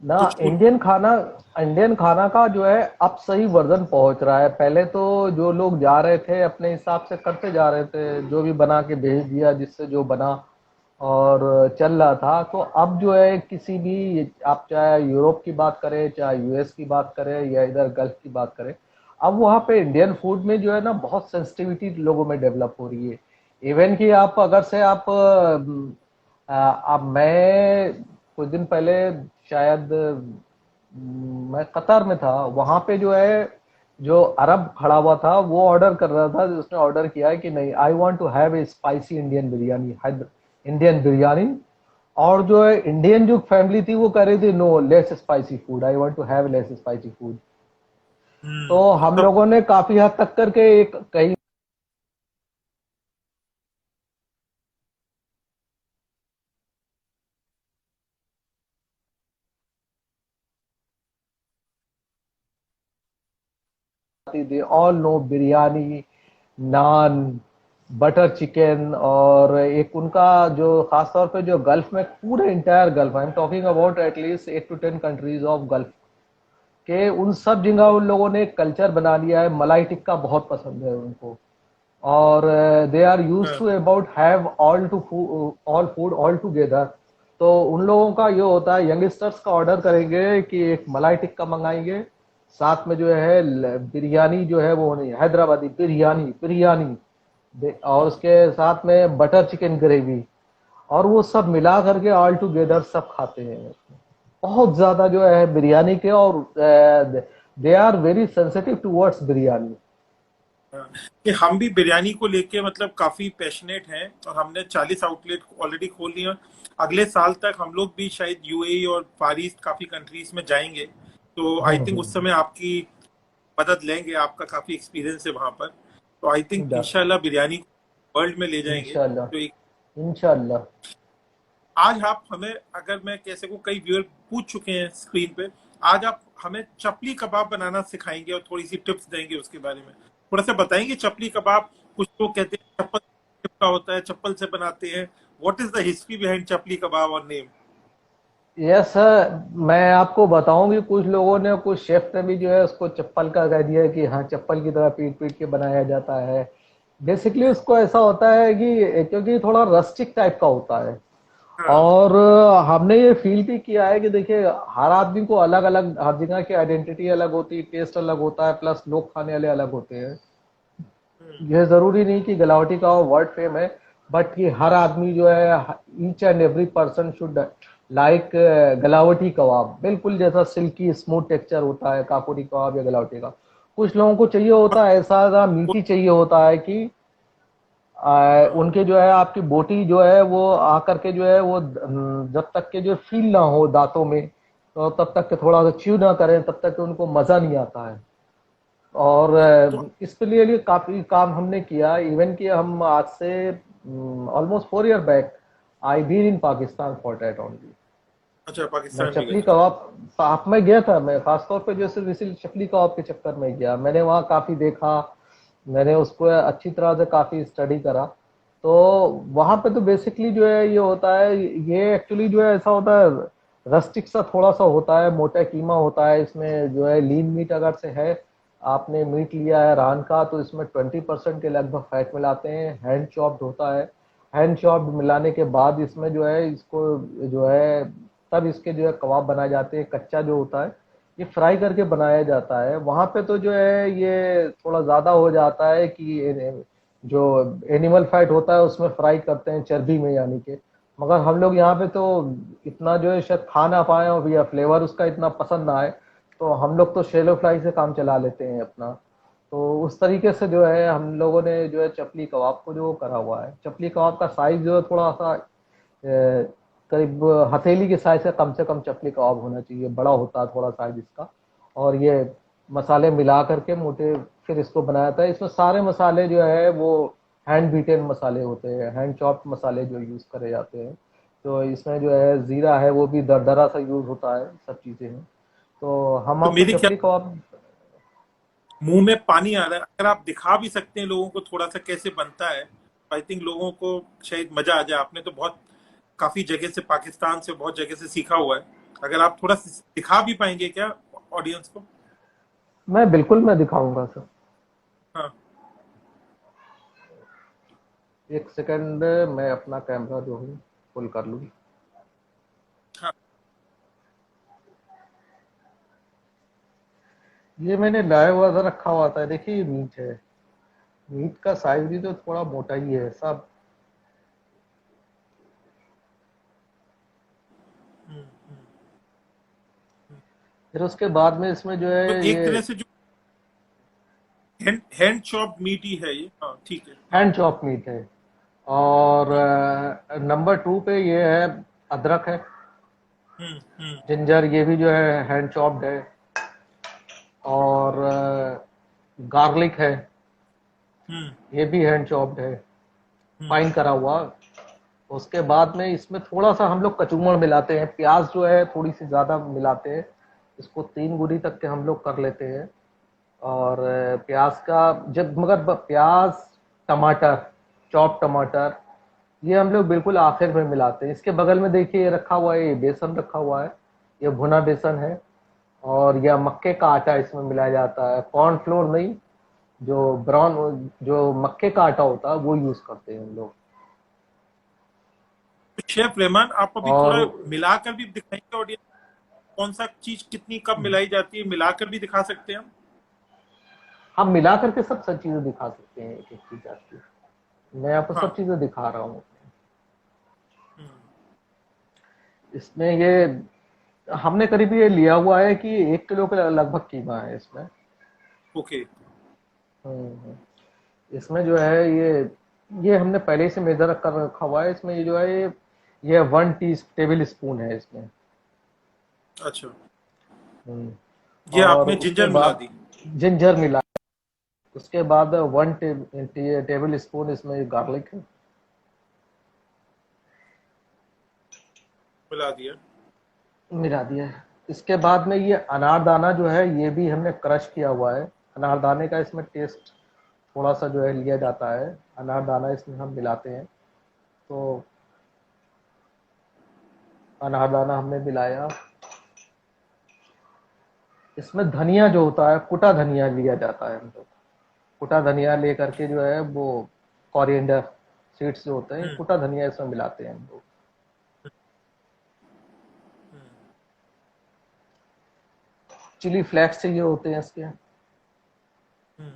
ना। कुछ फूड। इंडियन खाना का जो है अब सही वर्जन पहुंच रहा है। पहले तो जो लोग जा रहे थे अपने हिसाब से करते जा रहे थे, जो भी बना के भेज दिया जिससे जो बना, और चल रहा था। तो अब जो है किसी भी, आप चाहे यूरोप की बात करें, चाहे यूएस की बात करें, या इधर गल्फ की बात करें, अब वहाँ पे इंडियन फूड में जो है ना बहुत सेंसिटिविटी लोगों में डेवलप हो रही है। इवन कि आप अगर से आप अब मैं कुछ दिन पहले शायद मैं कतर में था, वहां पे जो है जो अरब खड़ा हुआ था वो ऑर्डर कर रहा था, उसने ऑर्डर किया है कि नहीं, I want to have a spicy Indian biryani, Indian biryani. और जो है इंडियन जो फैमिली थी वो कह रही थी no, less spicy food, I want to have less spicy food. तो हम तब लोगों ने काफी हद तक करके एक कई they all know biryani, naan, butter chicken, और एक उनका जो खास तौर पे जो गल्फ में, पूरे entire gulf, I am talking about at least 8 to 10 countries of gulf के, उन सब जगह उन लोगों ने एक कल्चर बना लिया है। मलाई टिक्का बहुत पसंद है उनको, और दे आर यूज हाँ, to about have all food all together. तो उन लोगों का ये होता है, यंगस्टर्स का ऑर्डर करेंगे कि एक मलाई टिक्का मंगाएंगे, साथ में जो है बिरयानी जो है वो नहीं, हैदराबादी बिरयानी बिरयानी, और उसके साथ में बटर चिकन ग्रेवी, और वो सब मिला करके ऑल टुगेदर सब खाते हैं। बहुत ज्यादा जो है बिरयानी के, और they are very sensitive towards biryani. हाँ। कि हम भी बिरयानी को लेके मतलब काफी पैशनेट हैं, और हमने 40 आउटलेट ऑलरेडी खोल लिए हैं। अगले साल तक हम लोग भी शायद यूएई और फार ईस्ट काफी कंट्रीज में जाएंगे, तो आई थिंक उस समय आपकी मदद लेंगे, आपका काफी एक्सपीरियंस है वहां पर। तो आई थिंक इंशाल्लाह बिरयानी को वर्ल्ड में ले जाएंगे। इंशाल्लाह। तो एक, इंशाल्लाह। आज आप हमें, अगर मैं कह सकूं, कई व्यूअर पूछ चुके हैं स्क्रीन पे, आज आप हमें चपली कबाब बनाना सिखाएंगे और थोड़ी सी टिप्स देंगे उसके बारे में, थोड़ा सा बताएंगे चपली कबाब। कुछ लोग कहते हैं चप्पल का होता है, चप्पल से बनाते हैं, what is the history behind chapli kebab और नेम। यस सर, मैं आपको बताऊं कि कुछ लोगों ने, कुछ शेफ ने भी जो है उसको चप्पल का कह दिया है कि हाँ चप्पल की तरह पीट पीट के बनाया जाता है। बेसिकली उसको ऐसा होता है कि क्योंकि थोड़ा रस्टिक टाइप का होता है, हाँ, और हमने ये फील भी किया है कि देखिए हर आदमी को अलग अलग, हर जगह की आइडेंटिटी अलग होती है, टेस्ट अलग होता है, प्लस लोग खाने वाले अलग होते हैं। यह जरूरी नहीं कि गलावटी का वर्ड फेम है, बट कि हर आदमी जो है, each and every person should like galawati kebab, बिल्कुल जैसा सिल्की स्मूथ टेक्सचर होता है काकोरी कबाब या गलावटी का। कुछ लोगों को चाहिए होता है ऐसा मीठी चाहिए होता है कि उनके जो है आपकी बोटी जो है वो आकर के जो है वो जब तक के जो फील ना हो दांतों में, तो तब तक के थोड़ा सा च्यू ना करें तब तक के उनको मजा नहीं आता है। और तो इसके लिए काफी काम हमने किया, इवन कि हम आज से almost 4 year back I been in Pakistan for that only. अच्छा, मैं पाकिस्तान भी चपली गए थे। कबाब साथ में गया था, मैं खासतौर पे जो सिर्फ इसी चपली कबाब के चक्कर में गया, मैंने वहाँ काफी देखा, मैंने उसको अच्छी तरह से काफी स्टडी करा। तो वहां पे तो बेसिकली जो है ये होता है, ये एक्चुअली जो है ऐसा होता है, रस्टिक सा थोड़ा सा होता है, मोटा कीमा होता है, इसमें जो है लीन मीट अगर से है, आपने मीट लिया है रान का, तो इसमें 20% के लगभग फैट मिलाते हैं, हैंड चॉप्ड होता है। हैंड चॉप्ड मिलाने के बाद इसमें जो है इसको जो है तब इसके जो है कबाब बनाए जाते हैं। कच्चा जो होता है ये फ्राई करके बनाया जाता है। वहां पे तो जो है ये थोड़ा ज्यादा हो जाता है कि जो एनिमल फैट होता है उसमें फ्राई करते हैं चर्बी में, यानी कि मगर हम लोग यहाँ पे तो इतना जो है शायद खा ना पाए और या फ्लेवर उसका इतना पसंद ना आए, तो हम लोग तो शैलो फ्राई से काम चला लेते हैं अपना। तो उस तरीके से जो है हम लोगों ने जो है चपली कबाब को जो करा हुआ है। चपली कबाब का साइज जो है थोड़ा सा करीब हथेली के साइज से कम चपली कबाब होना चाहिए, बड़ा होता है थोड़ा साइज इसका। और ये मसाले मिला करके मोटे फिर इसको बनाया था। इसमें सारे मसाले जो है वो हैंड बीटेन मसाले होते हैं, हैंड चॉप्ड मसाले जो यूज करे जाते हैं। तो इसमें जो है जीरा है वो भी दरदरा सा यूज होता है, सब चीजें हैं। तो हम तो आपको मेरे ख्याल चपली कबाब। मुंह में पानी आ रहा है, अगर आप दिखा भी सकते हैं लोगों को थोड़ा सा कैसे बनता है, आई थिंक लोगों को शायद मजा आ जाए। आपने तो बहुत काफी जगह से, पाकिस्तान से बहुत जगह से सीखा हुआ है, अगर आप थोड़ा दिखा भी पाएंगे क्या ऑडियंस को? मैं बिल्कुल मैं दिखाऊंगा सर। हाँ। एक सेकंड, मैं अपना कैमरा जो है फुल कर लूँ। हाँ। ये मैंने लाया हुआ था, रखा हुआ था, देखिए ये मीट है। मीट का साइज भी तो थोड़ा मोटा ही है सब। हम्म, हम्म। फिर उसके बाद में इसमें जो तो है एक ये तरह से जो हैंड चॉप मीट ही है ये। हाँ, ठीक है। हाँ। हैंड चॉप मीट है। और हम्म, नंबर 2 पे ये है अदरक है, हम्म, हम्म, जिंजर, ये भी जो है हैंड चॉप्ड है। और गार्लिक है, हम्म, ये भी हैंड चॉप्ड है, हम्म। फाइन करा हुआ। उसके बाद में इसमें थोड़ा सा हम लोग कचूमर मिलाते हैं, प्याज जो है थोड़ी सी ज्यादा मिलाते हैं, इसको 3 गुनी तक के हम लोग कर लेते हैं। और प्याज का जब मगर प्याज, टमाटर, चॉप टमाटर, ये हम लोग बिल्कुल आखिर में मिलाते हैं। इसके बगल में देखिए ये रखा हुआ है, ये बेसन रखा हुआ है, ये भुना बेसन है। और यह मक्के का आटा इसमें मिलाया जाता है, कॉर्नफ्लोर नहीं, जो ब्राउन जो मक्के का आटा होता है वो यूज करते हैं हम लोग। तो शेफ रहमान, आप अभी और थोड़ा मिलाकर भी दिखाएंगे ऑडियंस, कौन सा चीज कितनी कब मिलाई जाती है, मिलाकर भी दिखा सकते हैं हम? हम मिला करके सब सब चीजें दिखा सकते हैं, एक एक चीज आपकी मैं आपको हाँ। सब चीजें दिखा रहा हूँ। हम्म, इसमें ये हमने करीब ये लिया हुआ है कि 1 किलो के लगभग कीमा है इसमें। ओके। हम्म। इसमें जो है ये हमने पहले से मेजर कर रखा हुआ है। इसमें ये जो है ये 1 टी टेबल स्पून है इसमें। अच्छा, हम्म। ये और आपने उसके जिंजर मिला बाद दी? जिंजर मिला। उसके बाद 1 टेबल स्पून इसमें गार्लिक है। मिला दिया। मिला दिया है। इसके बाद में ये अनारदाना जो है ये भी हमने क्रश किया हुआ है। अनारदाने का इसमें टेस्ट थोड़ा सा जो है लिया जाता है, अनारदाना इसमें हम मिलाते हैं। तो अनारदाना हमने मिलाया। इसमें धनिया जो होता है, कुटा धनिया लिया जाता है हम लोग। कुटा धनिया ले करके जो है वो कॉरिएंडर सीड्स जो होते हैं, हम्म, कुटा धनिया इसमें मिलाते हैं हम लोग। हम्म। चिली फ्लेक्स चाहिए होते हैं इसके। हम्म।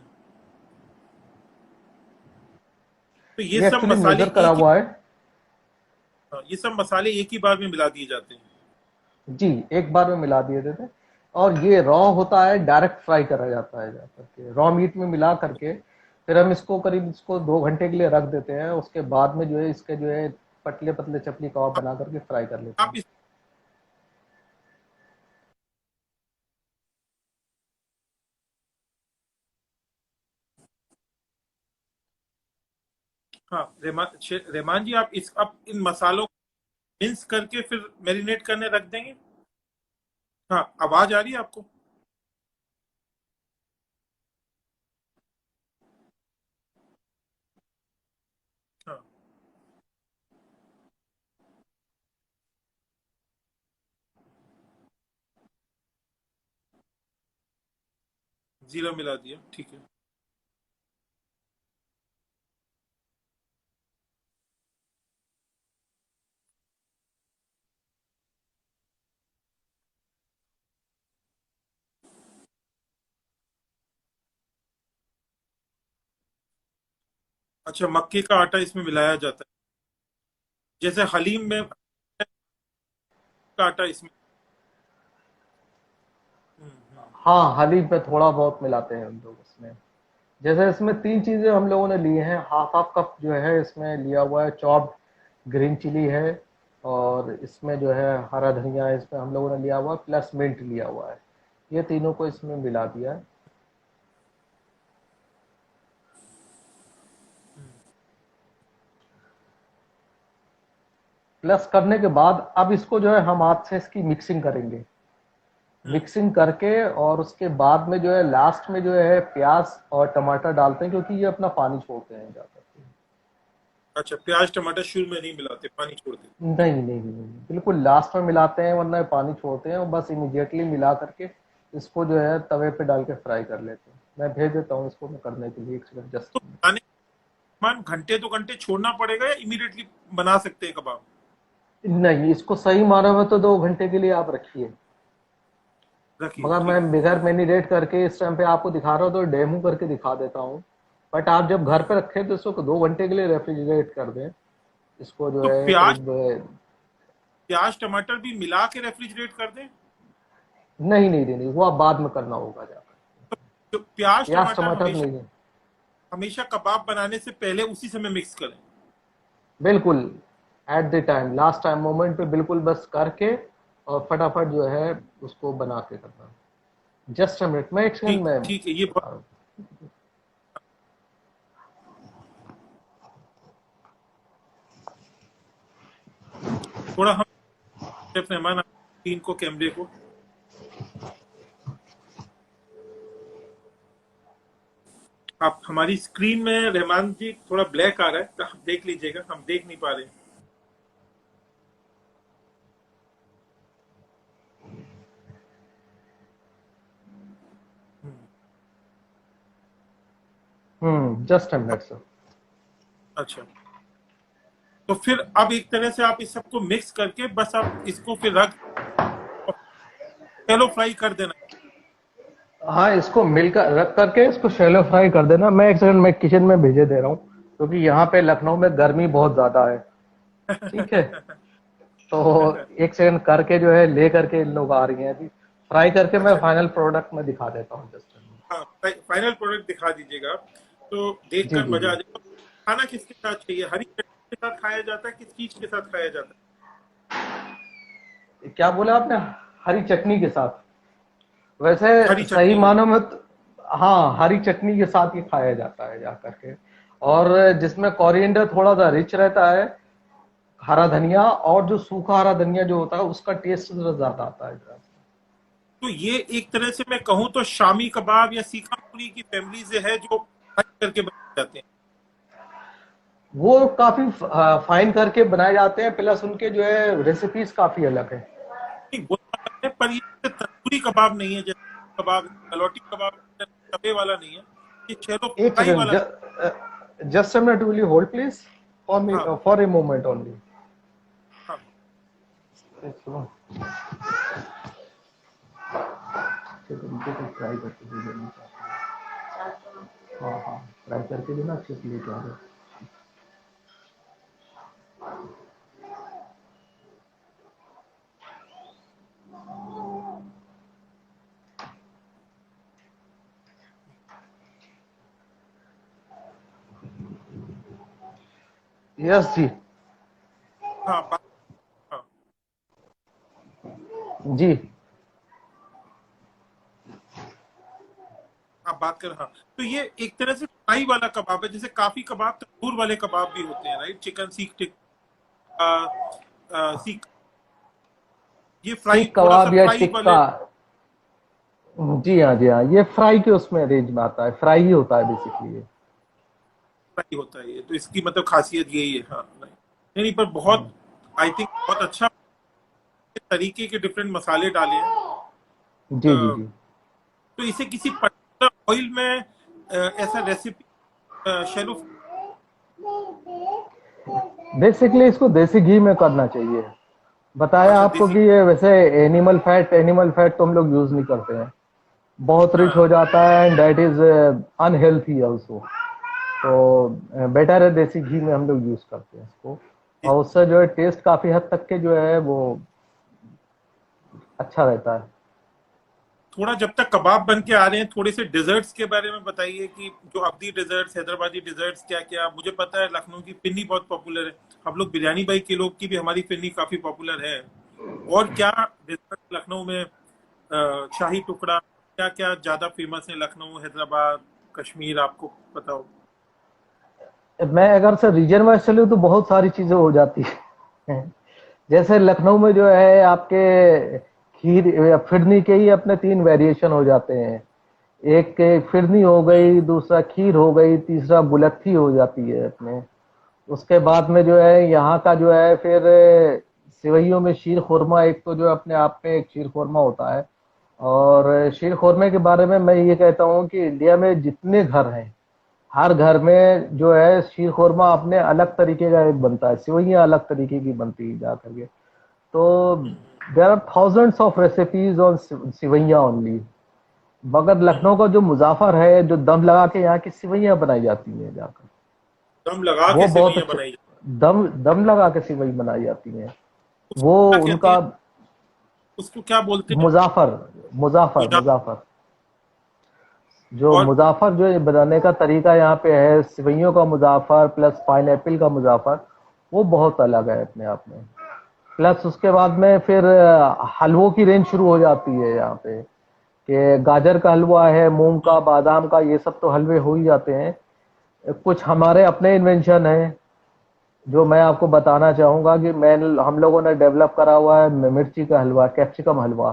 तो ये ये सब एक्चुअली मसाले मेजर करा एक ही, हुआ है। ये सब मसाले एक ही बार में मिला दिए जाते हैं? जी, एक बार में मिला दिए थे। और ये रॉ होता है, डायरेक्ट फ्राई करा जाता है जाकर के रॉ मीट में मिला करके। फिर हम इसको करीब इसको 2 घंटे के लिए रख देते हैं। उसके बाद में जो है इसके जो है पतले पतले चपली कबाब आप, बना करके फ्राई कर लेते आप हैं। इस हाँ रेमान जी, आप इस अब इन मसालों को मिक्स करके फिर मैरिनेट करने रख देंगे। हाँ, आवाज आ रही है आपको? हाँ, जीरा मिला दिया, ठीक है। अच्छा, मक्के का आटा इसमें मिलाया जाता है, जैसे हलीम में का आटा इसमें। हम्म। हाँ, हलीब में थोड़ा बहुत मिलाते हैं हम लोग इसमें। जैसे इसमें 3 चीजें हम लोगों ने ली हैं। हाफ हाफ कप जो है इसमें लिया हुआ है चॉप्ड ग्रीन चिली है, और इसमें जो है हरा धनिया है इसमें हम लोगों ने लिया हुआ है, प्लस मिंट लिया हुआ है। ये तीनों को इसमें मिला दिया है। प्लस करने के बाद अब इसको जो है हम हाथ से इसकी मिक्सिंग करेंगे। हम्म। मिक्सिंग करके और उसके बाद में जो है लास्ट में जो है प्याज और टमाटर डालते हैं, क्योंकि ये अपना पानी छोड़ते हैं ज्यादा। अच्छा, प्याज टमाटर शुरू में नहीं मिलाते, पानी छोड़ देते। नहीं नहीं नहीं, बिल्कुल लास्ट में मिलाते हैं, वरना ये पानी छोड़ते हैं। और बस इमीडिएटली मिला करके इसको जो है तवे पे डाल के फ्राई कर लेते हैं। मैं भेज देता हूँ इसको मैं करने के लिए, एक सेकंड तो जस्ट। खाने के बाद घंटे 2 घंटे छोड़ना पड़ेगा या इमीडिएटली बना सकते हैं कबाब? नहीं, इसको सही माना में तो 2 घंटे के लिए आप रखिए। रखिए, मगर ठीक मैं है। बगैर मैरिनेट करके इस टाइम पे आपको दिखा रहा हूँ तो डेमो करके दिखा देता हूँ। बट आप जब घर पे रखें तो इसको 2 घंटे के लिए रेफ्रिजरेट कर दें। इसको जो तो है प्याज करीब प्याज टमाटर भी मिला के रेफ्रिजरेट कर दें? नहीं नहीं नहीं नहीं, वो आप बाद में करना होगा जाकर। तो प्याज प्याज टमाटर टमाटर हमेशा नहीं, हमेशा कबाब बनाने से पहले उसी समय मिक्स करें? बिल्कुल at the time last time moment पे बिल्कुल बस करके और फटाफट जो है उसको बना के करना। जस्ट अ मिनट, मैं एक सेकंड ठीक में ठीक है, ये बता रहा हूँ। थोड़ा हम शेफ रहमान स्क्रीन को, कैमरे को, आप हमारी स्क्रीन में रहमान जी थोड़ा ब्लैक आ रहा है, तो आप देख लीजिएगा, हम देख नहीं पा रहे हैं। Just a minute sir. अच्छा, तो फिर अब एक तरह से आप इस सबको मिक्स करके बस आप इसको फिर रख शैलो फ्राई कर देना। हाँ, इसको मिलकर रख करके इसको शैलो फ्राई कर देना। मैं एक सेकंड मैं किचन में भेजे दे रहा हूँ, क्योंकि यहाँ पे लखनऊ में गर्मी बहुत ज्यादा है। ठीक है, तो एक सेकंड करके जो है ले करके इन लोग आ रही हैं अभी। फ्राई करके मैं अच्छा, फाइनल प्रोडक्ट में दिखा देता हूँ जस्ट। हाँ, फाइनल प्रोडक्ट दिखा दीजिएगा आप, तो जी देखकर जी मजा जी। आ जाएगा। खाना किसके साथ चाहिए? हरी चटनी के साथ खाया जाता है, किस चीज के साथ खाया जाता क्या बोला आपने? हरी चटनी के साथ? वैसे है? हरी सही चटनी में। मानों में हाँ, हरी चटनी के साथ ही खाया जाता है जाकर के। और जिसमें कोरिएंडर थोड़ा सा रिच रहता है, हरा धनिया, और जो सूखा हरा धनिया जो होता है उसका टेस्ट जरा ज्यादा आता है। तो ये एक तरह से मैं कहूँ तो शामी कबाब या सीखा पूरी की फैमिली से है, जो फ्राई करके बनाए जाते हैं। वो काफी फाइन करके बनाए जाते हैं, प्लस उनके जो है रेसिपीज काफी अलग है। नहीं, वो तो अलग है, पर ये तंदूरी कबाब नहीं है, जैसे कबाब कलौटी कबाब तवे वाला नहीं है, ये शैलो एक फ्राई सेकंड, वाला। Just a minute, will you hold please for me, हाँ फॉर ए मोमेंट ओनली। हाँ। ट्राई करके दे, हाँ हाँ, ट्राई करके देना, अच्छे से लेके आ रहे। यस जी। हाँ हाँ जी। आप बात कर, हाँ। तो ये एक तरह से फ्राई वाला कबाब है, जैसे काफी कबाब तंदूर वाले कबाब भी होते हैं, राइट? चिकन सीख टिक्का, सीख, ये फ्राई, सीख थोड़ा सा कबाब या फ्राई वाले। टिक्का। जी हाँ, जी हाँ, ये फ्राई के उसमें रेंज में आता है, फ्राई ही होता है बेसिकली ये। फ्राई होता है ये, तो इसकी मतलब खासियत यही है, हाँ। नहीं नहीं नहीं, पर बहुत, आई थिंक बहुत अच्छा तरीके के डिफरेंट मसाले डाले हैं। जी जी जी। तो इसे किसी पर्टिकुलर ऑयल में ऐसा रेसिपी शैलो, बेसिकली इसको देसी घी में करना चाहिए। बताया अच्छा आपको देसी, कि ये वैसे एनिमल फैट तो हम लोग यूज नहीं करते हैं, बहुत रिच हो हाँ जाता है and that is unhealthy also. तो बेटर है देसी घी में हम लोग यूज करते हैं इसको, और उससे जो है टेस्ट काफी हद तक के जो है वो अच्छा रहता है। थोड़ा जब तक कबाब बन के आ रहे हैं, थोड़े से डेजर्ट्स के बारे में बताइए कि जो अवधी डेजर्ट्स, हैदराबादी डेजर्ट्स, क्या क्या। मुझे पता है लखनऊ की फिरनी बहुत पॉपुलर है, हम लोग बिरयानी भाई के लोग की भी हमारी फिरनी काफी पॉपुलर है। और क्या डेजर्ट लखनऊ में, शाही टुकड़ा, क्या क्या ज्यादा फेमस है लखनऊ, हैदराबाद, कश्मीर, आपको पता हो? मैं अगर से रीजन वाइज चलूँ तो बहुत सारी चीजें हो जाती है। जैसे लखनऊ में जो है आपके खीर या फिरनी के ही अपने 3 वेरिएशन हो जाते हैं। एक फिरनी हो गई, दूसरा खीर हो गई, तीसरा बुलत्थी हो जाती है अपने। उसके बाद में जो है यहाँ का जो है फिर सेवइयों में शीर खुरमा, एक तो जो अपने आप में एक शीर खुरमा होता है। और शीर खुरमे के बारे में मैं ये कहता हूँ कि इंडिया में जितने घर हैं, हर घर में जो है शीर खुरमा अपने अलग तरीके का एक बनता है, सेवइयाँ अलग तरीके की बनती है जा करके। तो there are thousands of recipes on sewaiyan only. मगर लखनऊ का जो मुजाफर है, जो दम लगा के यहाँ की सिवैयाँ बनाई जाती हैं जाकर, दम लगा के वो बहुत सेवइयां अच्छे। बनाई जाती दम दम लगा के सिवई बनाई जाती हैं। हैं। उसको वो क्या कहते उनका हैं, उसको क्या बोलते हैं? मुजाफर, मुजाफर, मुजा, मुजाफर। जो और मुजाफर जो ये बनाने का तरीका यहाँ पे है, सिवैयों का मुजाफर प्लस पाइनएप्पल का मुजाफर, वो बहुत अलग है अपने आप में। प्लस उसके बाद में फिर हलवों की रेंज शुरू हो जाती है यहाँ पे, कि गाजर का हलवा है, मूंग का, बादाम का, ये सब तो हलवे हो ही जाते हैं। कुछ हमारे अपने इन्वेंशन है जो मैं आपको बताना चाहूंगा कि मैं हम लोगों ने डेवलप करा हुआ है, मिर्ची का हलवा, कैप्सिकम हलवा।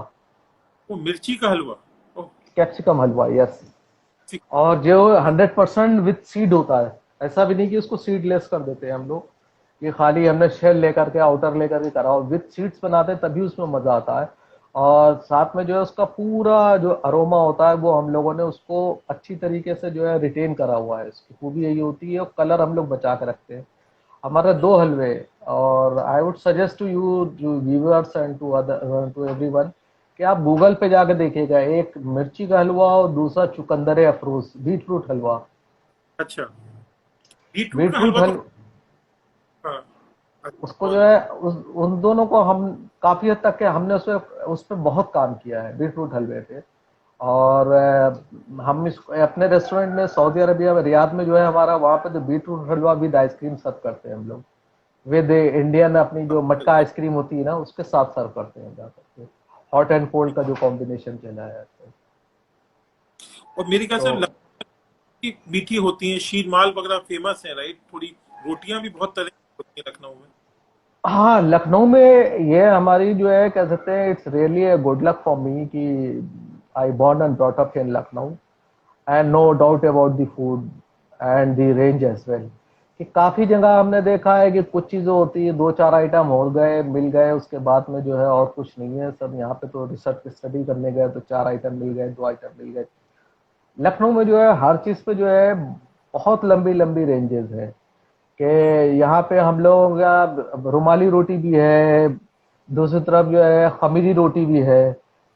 वो मिर्ची का हलवा, ओह, कैप्सिकम हलवा, यस। ठीक। और जो 100% विथ सीड होता है, ऐसा भी नहीं कि उसको सीडलेस कर देते हैं हम लोग, ये खाली हमने शेल लेकर के, आउटर लेकर के करा, और विथ सीड्स बनाते हैं तभी उसमें मजा आता है। और साथ में जो है उसका पूरा जो अरोमा होता है वो हम लोगों ने उसको अच्छी तरीके से जो है रिटेन करा हुआ है। इसकी खूबी यही होती है, और कलर हम लोग बचा के रखते हैं। हमारे 2 हलवे, और I would suggest to you, to viewers and to other, to everyone, कि आप गूगल पे जाके देखिएगा, एक मिर्ची का हलवा और दूसरा चुकंदर अफरोज, बीट रूट हलवा। अच्छा, बीटरूट का बीट रूट हलवा तो, हल हाँ, उसको अच्छा, जो है उन दोनों को हम काफी हद तक के हमने उस पर बहुत काम किया है, बीट रूट हलवे पे। और हम इस अपने रेस्टोरेंट में सऊदी अरबिया में, रियाद में जो है हमारा, वहाँ पे तो beetroot halwa with ice cream serve करते हैं हम लोग, विद इंडियन अपनी जो मटका आइसक्रीम होती है ना, उसके साथ सर्व करते हैं जाकर के। हॉट एंड कोल्ड का जो कॉम्बिनेशन चला है आजकल। और मेरे ख्याल तो से लखनऊ की मीठी होती हैं, शीरमाल वगैरह फेमस है, राइट? थोड़ी रोटियां भी बहुत तरह की होती हैं लखनऊ में। हाँ, लखनऊ में ये हमारी जो है कह सकते हैं, it's really a good luck for me कि I born and brought up in Lucknow, and no doubt about the food and the range as well. कि काफी जगह हमने देखा है कि कुछ चीजें होती है, 2-4 आइटम हो गए, मिल गए, उसके बाद में जो है और कुछ नहीं है सब। यहाँ पे तो रिसर्च स्टडी करने गए तो 4 आइटम मिल गए, 2 आइटम मिल गए। लखनऊ में जो है हर चीज पे जो है बहुत लंबी लंबी रेंजेस है, कि यहाँ पे हम लोग का रुमाली रोटी भी है, दूसरी तरफ जो है खमीरी रोटी भी है,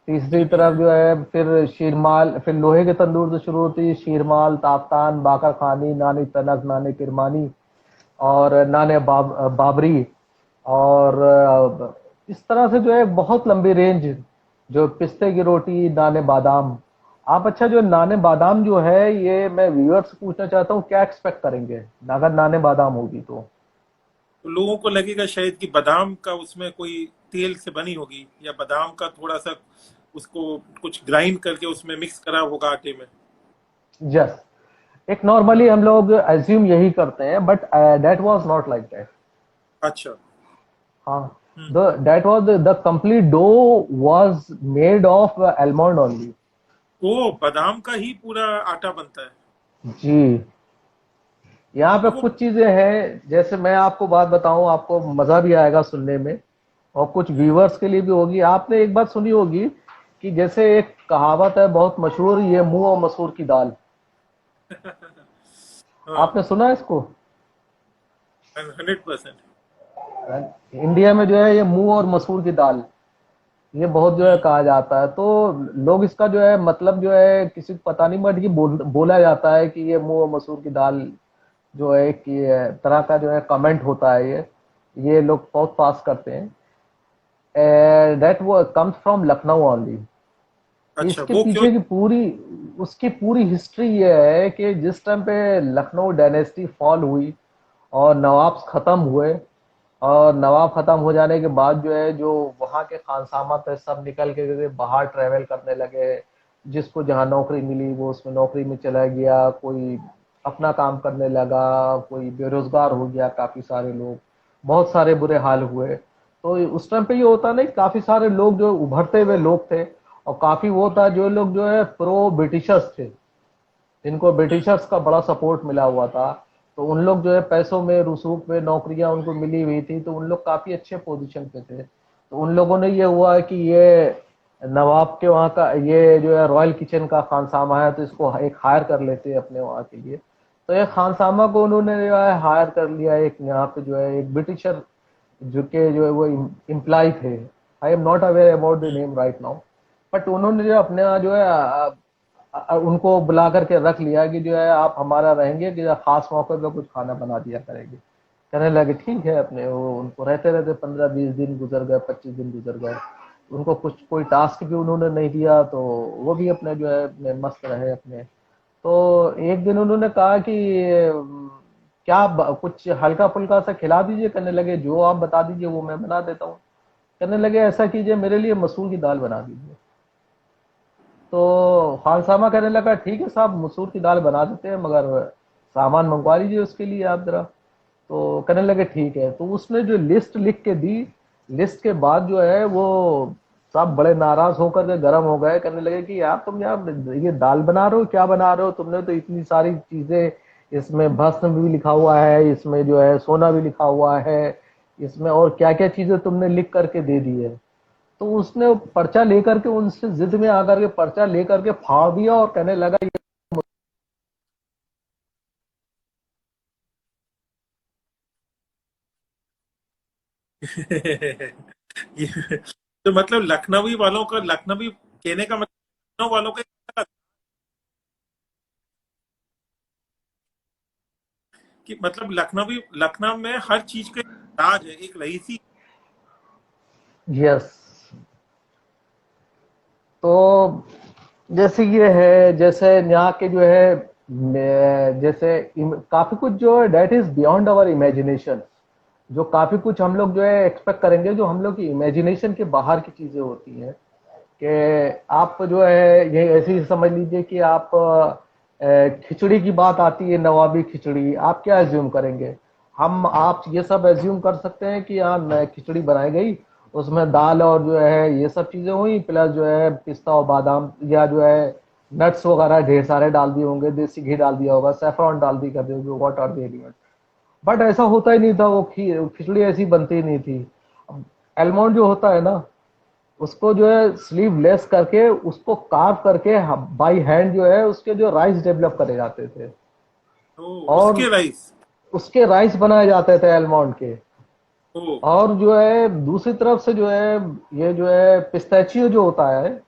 तीसरी ये भी तरफ है। जो है फिर शीरमाल, फिर लोहे के तंदूर से शुरू होती है शीरमाल, ताफ्तान, बाकर खानी, नानी तनक, नानी किरमानी, और नाने बाबरी। और इस तरह से जो है एक बहुत लंबी रेंज, जो पिस्ते की रोटी, नाने बादाम। आप अच्छा, जो नाने बादाम जो है, ये मैं व्यूअर्स से पूछना चाहता हूँ, क्या एक्सपेक्ट करेंगे अगर नाने बादाम होगी तो? तो लोगों को लगेगा शायद कि बादाम का उसमें कोई तेल से बनी होगी, या बादाम का थोड़ा सा उसको कुछ ग्राइंड करके उसमें मिक्स करा होगा आटे में। यस, एक नॉर्मली हम लोग एज्यूम यही करते हैं, but that was not like that. अच्छा। हाँ, हम्म। That was the complete dough was made of almond only. ओ, बादाम का ही पूरा आटा बनता है। जी, यहाँ पे तो वो। कुछ चीजें हैं, जैसे मैं आपको बात बताऊं, आपको मजा भी आएगा सुनने में, और कुछ हम्म। व्यूअर्स के लिए भी होगी। आपने एक बात सुनी होगी कि जैसे एक कहावत है बहुत मशहूर, ये मुंह और मसूर की दाल। हाँ। आपने सुना है इसको? 100%। इंडिया में जो है ये मुंह और मसूर की दाल, ये बहुत जो है हम्म। कहा जाता है। तो लोग इसका जो है मतलब जो है किसी को पता नहीं, बट ये बोला जाता है कि ये मुंह और मसूर की दाल जो है कि तरह का जो है कमेंट होता है, ये लोग बहुत पास करते हैं। दैट वो कम्स फ्रॉम लखनऊ ओनली। अच्छा, इसके वो क्यों? पीछे की पूरी, उसकी पूरी हिस्ट्री ये है कि जिस टाइम पे लखनऊ डायनेस्टी फॉल हुई और नवाब्स खत्म हुए, और नवाब खत्म हो जाने के बाद जो है जो वहाँ के खानसामा थे सब निकल के बाहर ट्रेवल करने लगे। जिसको जहाँ नौकरी मिली वो उसमें नौकरी में चला गया, कोई अपना काम करने लगा, कोई बेरोजगार हो गया, काफी सारे लोग, बहुत सारे बुरे हाल हुए। तो उस टाइम पे ये होता नहीं, काफी सारे लोग जो उभरते हुए लोग थे, और काफी वो था जो लोग जो है प्रो ब्रिटिशर्स थे, जिनको हम्म। ब्रिटिशर्स का बड़ा सपोर्ट मिला हुआ था। तो उन लोग जो है पैसों में, रसूख में नौकरियां उनको मिली हुई थी, तो उन लोग काफी अच्छे पोजीशन पे थे। तो उन लोगों ने ये हुआ कि ये नवाब के वहाँ का ये जो है रॉयल किचन का खानसामा है, तो इसको एक हायर कर लेते हैं अपने वहाँ के लिए। तो एक खानसामा को उन्होंने जो है हायर कर लिया, एक यहाँ पे जो है एक ब्रिटिशर जो के जो है वो इम्प्लाई थे। I am not aware about the hmm. Name right now, but उन्होंने जो अपने यहाँ जो है उनको बुला करके रख लिया कि जो है आप हमारा रहेंगे, कि खास मौके पे कुछ खाना बना दिया करेंगे। कहने लगे ठीक है, अपने वो उनको रहते रहते 15-20 दिन गुजर गए, 25 दिन गुजर गए, उनको कुछ कोई टास्क भी उन्होंने नहीं दिया, तो वो भी अपने जो है अपने मस्त रहे अपने। तो एक दिन उन्होंने कहा कि क्या कुछ हल्का फुल्का सा खिला दीजिए। करने लगे जो आप बता दीजिए वो मैं बना देता हूँ। करने लगे ऐसा कीजिए मेरे लिए मसूर की दाल बना दीजिए। तो खानसामा कहने लगा ठीक है साहब, मसूर की दाल बना देते हैं, मगर सामान मंगवा लीजिए उसके लिए आप जरा। तो कहने लगे ठीक है। तो उसने जो लिस्ट लिख के दी, लिस्ट के बाद जो है वो सब बड़े नाराज होकर के गर्म हो गए। कहने लगे कि यार तुम यार ये दाल बना रहे हो, क्या बना रहे हो, तुमने तो इतनी सारी चीजें, इसमें भस्म भी लिखा हुआ है, इसमें जो है सोना भी लिखा हुआ है, इसमें और क्या क्या चीजें तुमने लिख करके दे दी है। तो उसने पर्चा लेकर के उनसे जिद में आकर के पर्चा लेकर के फाड़ दिया और कहने लगा ये ये तो मतलब लखनवी वालों का, लखनवी कहने का मतलब लखनऊ वालों का कि मतलब लखनवी, लखनऊ में हर चीज का एक राज है, एक रईसी। यस। तो जैसे ये है, जैसे यहाँ के जो है जैसे काफी कुछ जो है that is beyond our imagination. जो काफी कुछ हम लोग जो है एक्सपेक्ट करेंगे, जो हम लोग की इमेजिनेशन के बाहर की चीजें होती हैं। कि आप जो है ये ऐसे ही समझ लीजिए कि आप खिचड़ी की बात आती है, नवाबी खिचड़ी, आप क्या एज्यूम करेंगे? हम आप ये सब एज्यूम कर सकते हैं कि यहाँ खिचड़ी बनाई गई, उसमें दाल और जो है ये सब चीजें हुई, प्लस जो है पिस्ता और बादाम या जो है नट्स वगैरह ढेर सारे डाल दिए होंगे, देसी घी डाल दिया होगा, सेफ्रॉन डाल दी कर दी होगी, what are the element. But ऐसा होता ही नहीं था, वो खिचड़ी ऐसी बनती ही नहीं थी। एलमोंड जो होता है ना, उसको जो है स्लीवलेस करके उसको कार्व करके बाई हैंड जो है उसके जो राइस डेवलप करे जाते थे, ओ, और उसके राइस। उसके राइस बनाए जाते थे एलमोंड के। ओ। और जो है दूसरी तरफ से जो है ये जो है पिस्ताचियो जो होता है,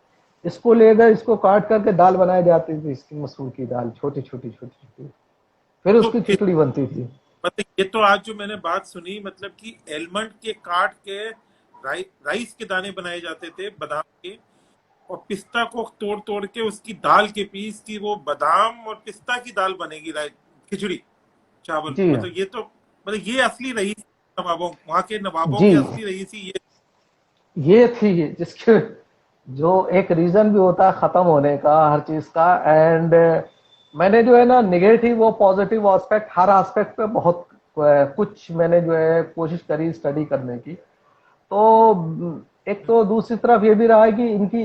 इसको ले गए, इसको काट करके दाल बनाई जाती थी, इसकी मसूर की दाल, छोटी छोटी छोटी छोटी, फिर तो उसकी खिचड़ी बनती थी। मतलब ये तो आज जो मैंने बात सुनी, मतलब कि एलमंड के काट के राइस के दाने बनाए जाते थे बादाम के, और पिस्ता को तोड़ तोड़ के उसकी दाल के पीस की वो बादाम और पिस्ता की दाल बनेगी, राइस, खिचड़ी, चावल, जी हाँ। मतलब ये तो, मतलब ये असली रईस। नवाबों, वहाँ के नवाबों जी, की असली रईसी ये थी जिसके जो एक रीजन भी होता है खत्म होने का हर चीज का। एंड मैंने जो है ना निगेटिव और पॉजिटिव एस्पेक्ट, हर एस्पेक्ट पे बहुत कुछ मैंने जो है कोशिश करी स्टडी करने की। तो एक तो दूसरी तरफ ये भी रहा है कि इनकी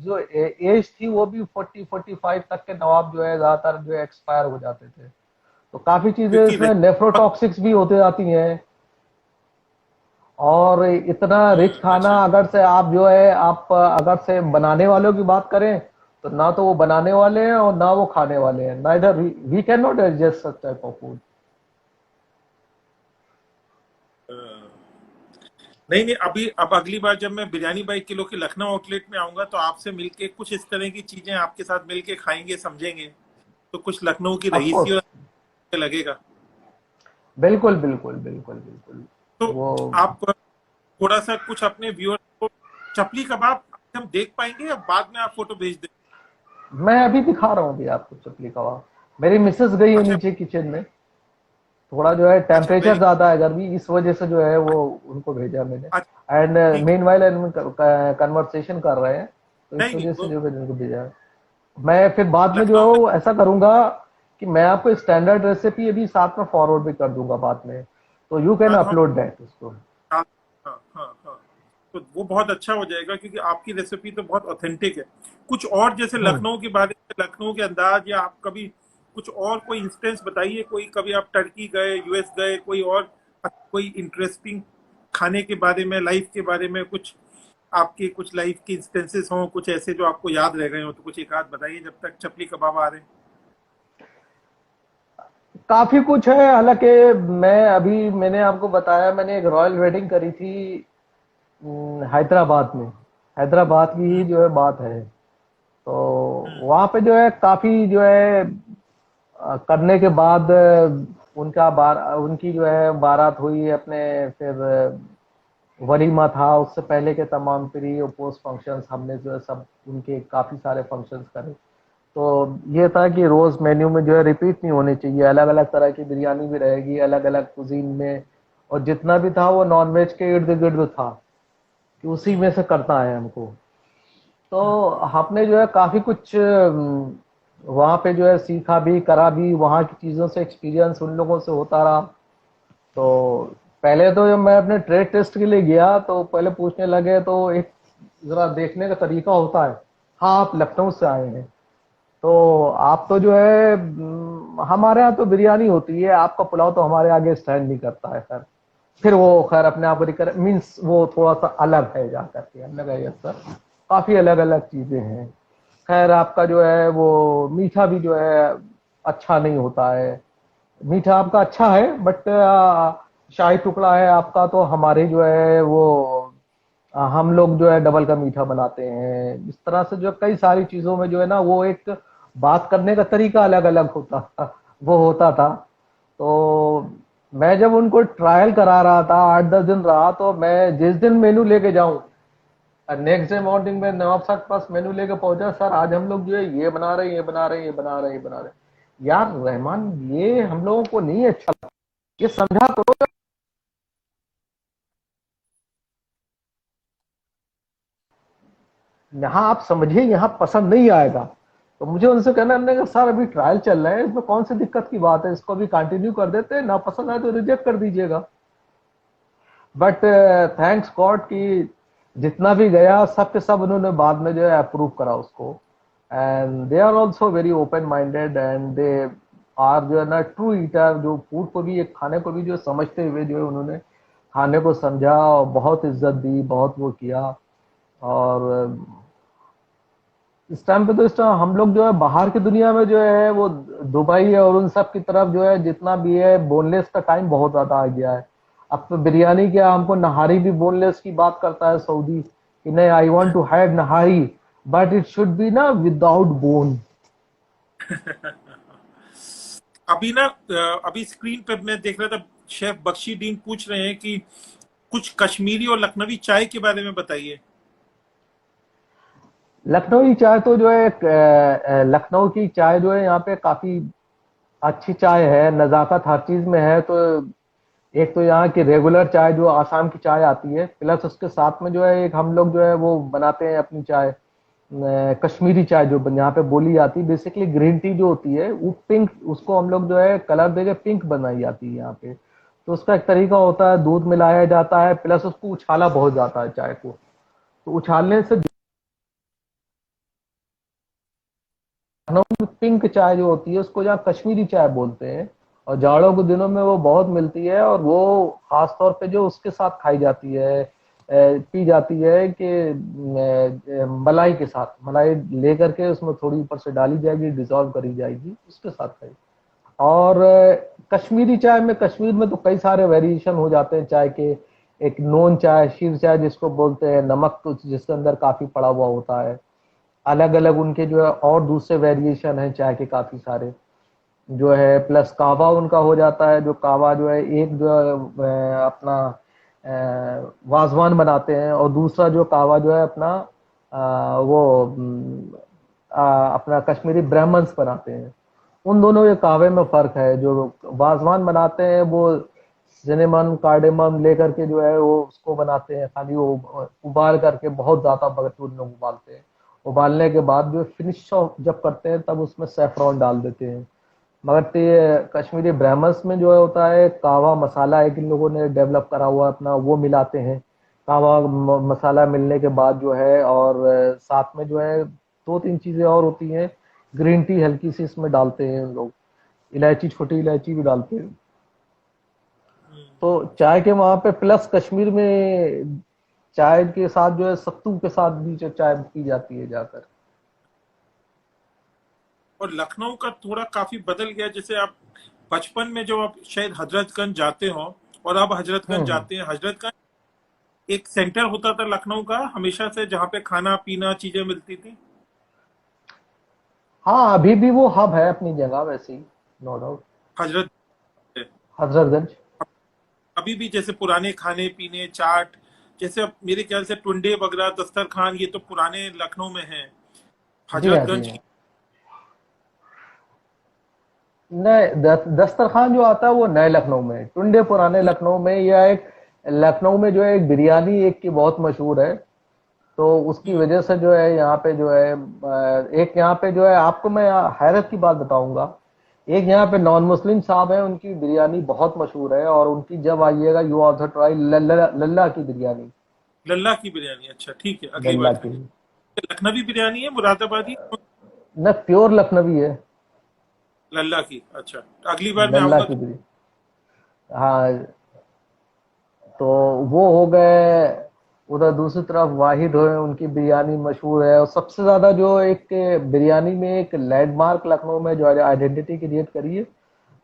जो एज थी वो भी 40-45 तक के नवाब जो है ज्यादातर जो है एक्सपायर हो जाते थे। तो काफी चीजें क्योंकि इसमें नेफ्रोटॉक्सिक्स भी होते जाती हैं। और इतना रिच खाना अच्छा। अगर से आप जो है आप अगर से बनाने वालों की बात करें तो ना तो वो बनाने वाले हैं और ना वो खाने वाले हैं। Neither we can not adjust such type of food. नहीं नहीं, अभी अब अगली बार जब मैं बिरयानी बाई किलो के लखनऊ आउटलेट में आऊंगा तो आपसे मिलके कुछ इस तरह की चीजें आपके साथ मिलके खाएंगे, समझेंगे, तो कुछ लखनऊ की ऑफ रईसी कोर्स, और लगेगा। बिल्कुल बिल्कुल बिल्कुल बिल्कुल। तो वो आप थोड़ा सा कुछ अपने व्यूअर को चपली कबाब हम देख पाएंगे या बाद में आप फोटो भेज दें? मैं अभी दिखा रहा हूँ अभी आपको चपली कबाब। मेरी मिसेस गई है अच्छा। नीचे किचन में। थोड़ा जो है अच्छा, टेम्परेचर वेरी। ज्यादा है गर्मी, इस वजह से जो है वो उनको भेजा मैंने। अच्छा, एंड ठीक है। मेन वाइल कन्वर्सेशन कर रहे हैं, तो इस नहीं नहीं, वजह से वो जो मैंने उनको भेजा है। मैं फिर बाद में जो है लखनऊ में। वो ऐसा करूंगा कि मैं आपको स्टैंडर्ड रेसिपी अभी साथ में फॉरवर्ड भी कर दूंगा बाद में, तो यू कैन हाँ तो हम। अपलोड दैट उसको। हाँ हाँ हाँ हाँ। तो वो बहुत अच्छा हो जाएगा क्योंकि आपकी रेसिपी तो बहुत ऑथेंटिक है। कुछ और जैसे हम्म। लखनऊ के बारे में, लखनऊ के अंदाज, या आप कभी कुछ और कोई इंस्टेंस बताइए, कोई कभी आप टर्की गए, यूएस गए, कोई और कोई इंटरेस्टिंग खाने के बारे में, लाइफ के बारे में कुछ आपके कुछ लाइफ के इंस्टेंसेस हों, कुछ ऐसे जो आपको याद रह गए हो, तो कुछ एक आध बताइए जब तक चपली कबाब आ रहे हैं। काफी कुछ है, हालांकि मैंने आपको बताया मैंने एक रॉयल वेडिंग करी थी हैदराबाद में। हैदराबाद की ही हम्म जो है बात है। तो हम्म वहां पे जो है काफी जो है करने के बाद उनकी जो है बारात हुई अपने। फिर वलीमा था, उससे पहले के तमाम प्री और पोस्ट फंक्शंस हमने जो है सब उनके काफी सारे फंक्शंस करे। तो ये था कि रोज मेन्यू में जो है रिपीट नहीं होनी चाहिए, अलग अलग तरह की बिरयानी भी रहेगी अलग अलग कुजीन में। और जितना भी था वो नॉनवेज के इर्द गिर्द था, कि उसी हम्म में से करना है हमको। तो हम्म आपने जो है काफी कुछ वहाँ पे जो है सीखा भी करा भी, वहाँ की चीजों से एक्सपीरियंस उन लोगों से होता रहा। तो पहले तो जब मैं अपने ट्रेड टेस्ट के लिए गया तो पहले पूछने लगे, तो एक जरा देखने का तरीका होता है। हाँ, आप लखनऊ से आए हैं तो आप तो जो है हमारे यहाँ तो बिरयानी होती है, आपका पुलाव तो हमारे आगे स्टैंड नहीं करता है सर। फिर वो खैर अपने आप को रिकर मीन्स वो थोड़ा सा अलग है जा करके, हमने कहा यस सर, काफी अलग अलग चीजें हैं। खैर आपका जो है वो मीठा भी जो है अच्छा नहीं होता है। मीठा आपका अच्छा है बट शाही टुकड़ा है आपका, तो हमारे जो है वो हम लोग जो है डबल का मीठा बनाते हैं। इस तरह से जो कई सारी चीजों में जो है ना वो एक बात करने का तरीका अलग अलग होता था, वो होता था। तो मैं जब उनको ट्रायल करा रहा था 8-10 दिन रहा, तो मैं जिस दिन मेनू लेके जाऊं, नेक्स्ट डे मॉर्निंग में नवाब साहब के पास मेनू लेके पहुंचा, सर आज हम लोग जो है ये बना रहे हैं, ये बना रहे हैं, ये बना रहे हैं, ये बना रहे हैं। यार रहमान, ये हम लोगों को नहीं अच्छा लगता, ये समझा करो। यहाँ आप समझिए, यहाँ पसंद नहीं आएगा। तो मुझे उनसे कहना, हमने कहा सर अभी ट्रायल चल रहा है, इसमें कौन सी दिक्कत की बात है, इसको अभी कंटिन्यू कर देते हैं, ना पसंद आए तो रिजेक्ट कर दीजिएगा। बट थैंक्स गॉड कि जितना भी गया सब के सब उन्होंने बाद में जो है अप्रूव करा उसको। And they are also very open minded and they are जो है ना ट्रू ईटर, जो फूड को भी एक खाने को भी जो समझते हुए जो है उन्होंने खाने को समझा और बहुत इज्जत दी, बहुत वो किया। और इस टाइम पे तो इस टाइम हम लोग जो है बाहर की दुनिया में जो है वो दुबई और उन सब की तरफ जो है जितना भी है बोनलेस का टाइम बहुत ज्यादा आ गया है। अब तो बिरयानी क्या, हमको नहारी भी बोनलेस की बात करता है सऊदी, कि नहीं I want to have nihari but it should be ना विदाउट बोन। अभी ना अभी स्क्रीन पे मैं देख रहा था, शेफ बख्शी दीन पूछ रहे हैं कि कुछ कश्मीरी और लखनवी चाय के बारे में बताइए। लखनऊ की चाय तो जो है लखनऊ की चाय जो है यहाँ पे काफी अच्छी चाय है, नजाकत हर चीज में है। तो एक तो यहाँ की रेगुलर चाय जो आसाम की चाय आती है, प्लस उसके साथ में जो है एक हम लोग जो है वो बनाते हैं अपनी चाय, कश्मीरी चाय जो यहाँ पे बोली जाती है, बेसिकली ग्रीन टी जो होती है वो पिंक, उसको हम लोग जो है कलर देके पिंक बनाई जाती है यहाँ पे। तो उसका एक तरीका होता है, दूध मिलाया जाता है, प्लस उसको उछाला बहुत जाता है चाय को। तो उछालने से लखनऊ में पिंक चाय जो होती है उसको यहाँ कश्मीरी चाय बोलते हैं, और जाड़ों के दिनों में वो बहुत मिलती है, और वो खास तौर पे जो उसके साथ खाई जाती है, पी जाती है कि मलाई के साथ, मलाई लेकर के उसमें थोड़ी ऊपर से डाली जाएगी, डिजोल्व करी जाएगी, उसके साथ खाई। और कश्मीरी चाय में, कश्मीर में तो कई सारे वेरिएशन हो जाते हैं चाय के। एक नोन चाय, शीर चाय जिसको बोलते हैं, नमक तो जिसके अंदर काफी पड़ा हुआ होता है। अलग अलग उनके जो है और दूसरे वेरिएशन है चाय के काफी सारे जो है, प्लस कावा उनका हो जाता है, जो कावा जो है एक जो है अपना वाजवान बनाते हैं, और दूसरा जो कावा जो है अपना वो अपना कश्मीरी ब्राह्मण्स बनाते हैं। उन दोनों के कावे में फर्क है। जो वाजवान बनाते हैं वो सिनेमन कार्डेमम लेकर के जो है वो उसको बनाते हैं, खाली वो उबाल करके बहुत ज्यादा भरपूर लोग उबालते हैं। उबालने के बाद जो फिनिश जब करते हैं तब उसमें सेफ्रॉन डाल देते हैं। मगर ये कश्मीरी ब्राह्मण्स में जो है होता है कावा मसाला, एक इन लोगों ने डेवलप करा हुआ अपना, वो मिलाते हैं। कावा मसाला मिलने के बाद जो है, और साथ में जो है दो तीन चीजें और होती हैं। ग्रीन टी हल्की सी इसमें डालते हैं लोग, इलायची, छोटी इलायची भी डालते हैं। तो चाय के वहां पे प्लस कश्मीर में चाय के साथ जो है सत्तू के साथ भी जो चाय पी जाती है जाकर। और लखनऊ का थोड़ा काफी बदल गया, जैसे आप बचपन में जो आप शायद हजरतगंज जाते हो, और अब हजरतगंज हम्म। जाते हैं, हजरतगंज एक सेंटर होता था लखनऊ का हमेशा से, जहाँ पे खाना पीना चीजें मिलती थी। हाँ, अभी भी वो हब है अपनी जगह वैसे ही, नो डाउट। हजरत हजरतगंज। अभी भी जैसे पुराने खाने पीने चाट, जैसे अब मेरे ख्याल से टुंडे वगैरह दस्तरखान, ये तो पुराने लखनऊ में है। जी हाँ, जी हजरतगंज हाँ। की नए दस्तरखान जो आता है वो नए लखनऊ में है। टुंडे पुराने लखनऊ में, या एक लखनऊ में जो है एक बिरयानी एक की बहुत मशहूर है। तो उसकी हम्म, वजह से जो है यहाँ पे जो है एक यहाँ पे जो है, आपको मैं हैरत की बात बताऊंगा। एक यहाँ पे नॉन मुस्लिम साहब हैं, उनकी बिरयानी बहुत मशहूर है, और उनकी जब आइएगा यू ऑल्सो ट्राई लल्ला, लल्ला की बिरयानी। लल्ला की बिरयानी, अच्छा ठीक है, अगली लल्ला बार की, खाएंगे। लखनवी बिरयानी है मुरादाबादी। न प्योर लखनवी है। लल्ला की, अच्छा, अगली बार मैं लल्ला आऊंगा की तो। बिरयानी। हाँ। तो वो हो गए। उधर दूसरी तरफ वाहिद है, उनकी बिरयानी मशहूर है। और सबसे ज्यादा जो एक बिरयानी में एक लैंडमार्क लखनऊ में जो आइडेंटिटी क्रिएट करी है,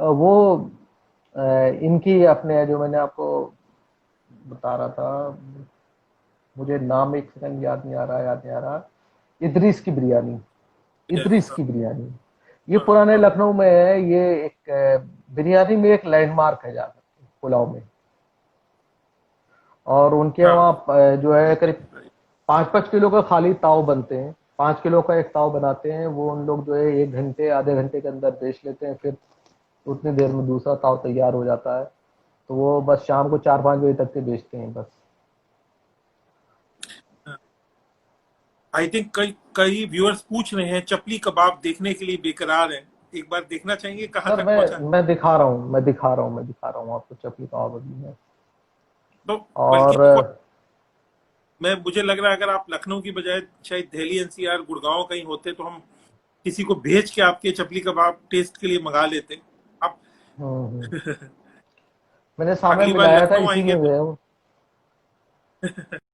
वो इनकी अपने जो मैंने आपको बता रहा था, मुझे नाम एक सेकंड याद नहीं आ रहा, याद नहीं आ रहा। इदरीस की बिरयानी। बिरयानी, इदरीस हाँ की बिरयानी, ये हाँ पुराने हाँ। लखनऊ में है। ये एक बिरयानी में एक लैंडमार्क है जाकर पुलाव में। और उनके हाँ वहाँ जो है करीब 5-5 किलो का खाली ताव बनते हैं। 5 किलो का एक ताव बनाते हैं, वो उन लोग जो है 1 घंटे आधे घंटे के अंदर बेच लेते हैं, फिर उतनी देर में दूसरा ताव तैयार हो जाता है। तो वो बस शाम को 4-5 बजे तक के बेचते हैं बस। आई थिंक कई कई व्यूअर्स पूछ रहे हैं, चपली कबाब देखने के लिए बेकरार हैं। एक बार देखना चाहेंगे कहाँ सर तक पहुंचा। मैं दिखा रहा हूँ, मैं दिखा रहा हूँ आपको चपली कबाब अभी में। तो बल्कि और मैं मुझे लग रहा है अगर आप लखनऊ की बजाय शायद दिल्ली एनसीआर गुड़गांव कहीं होते तो हम किसी को भेज के आपके चपली कबाब टेस्ट के लिए मंगा लेते। आप हम्म, मैंने सामने अगली बार मिलाया था, लखनऊ इसी आएंगे में तो गया हूँ।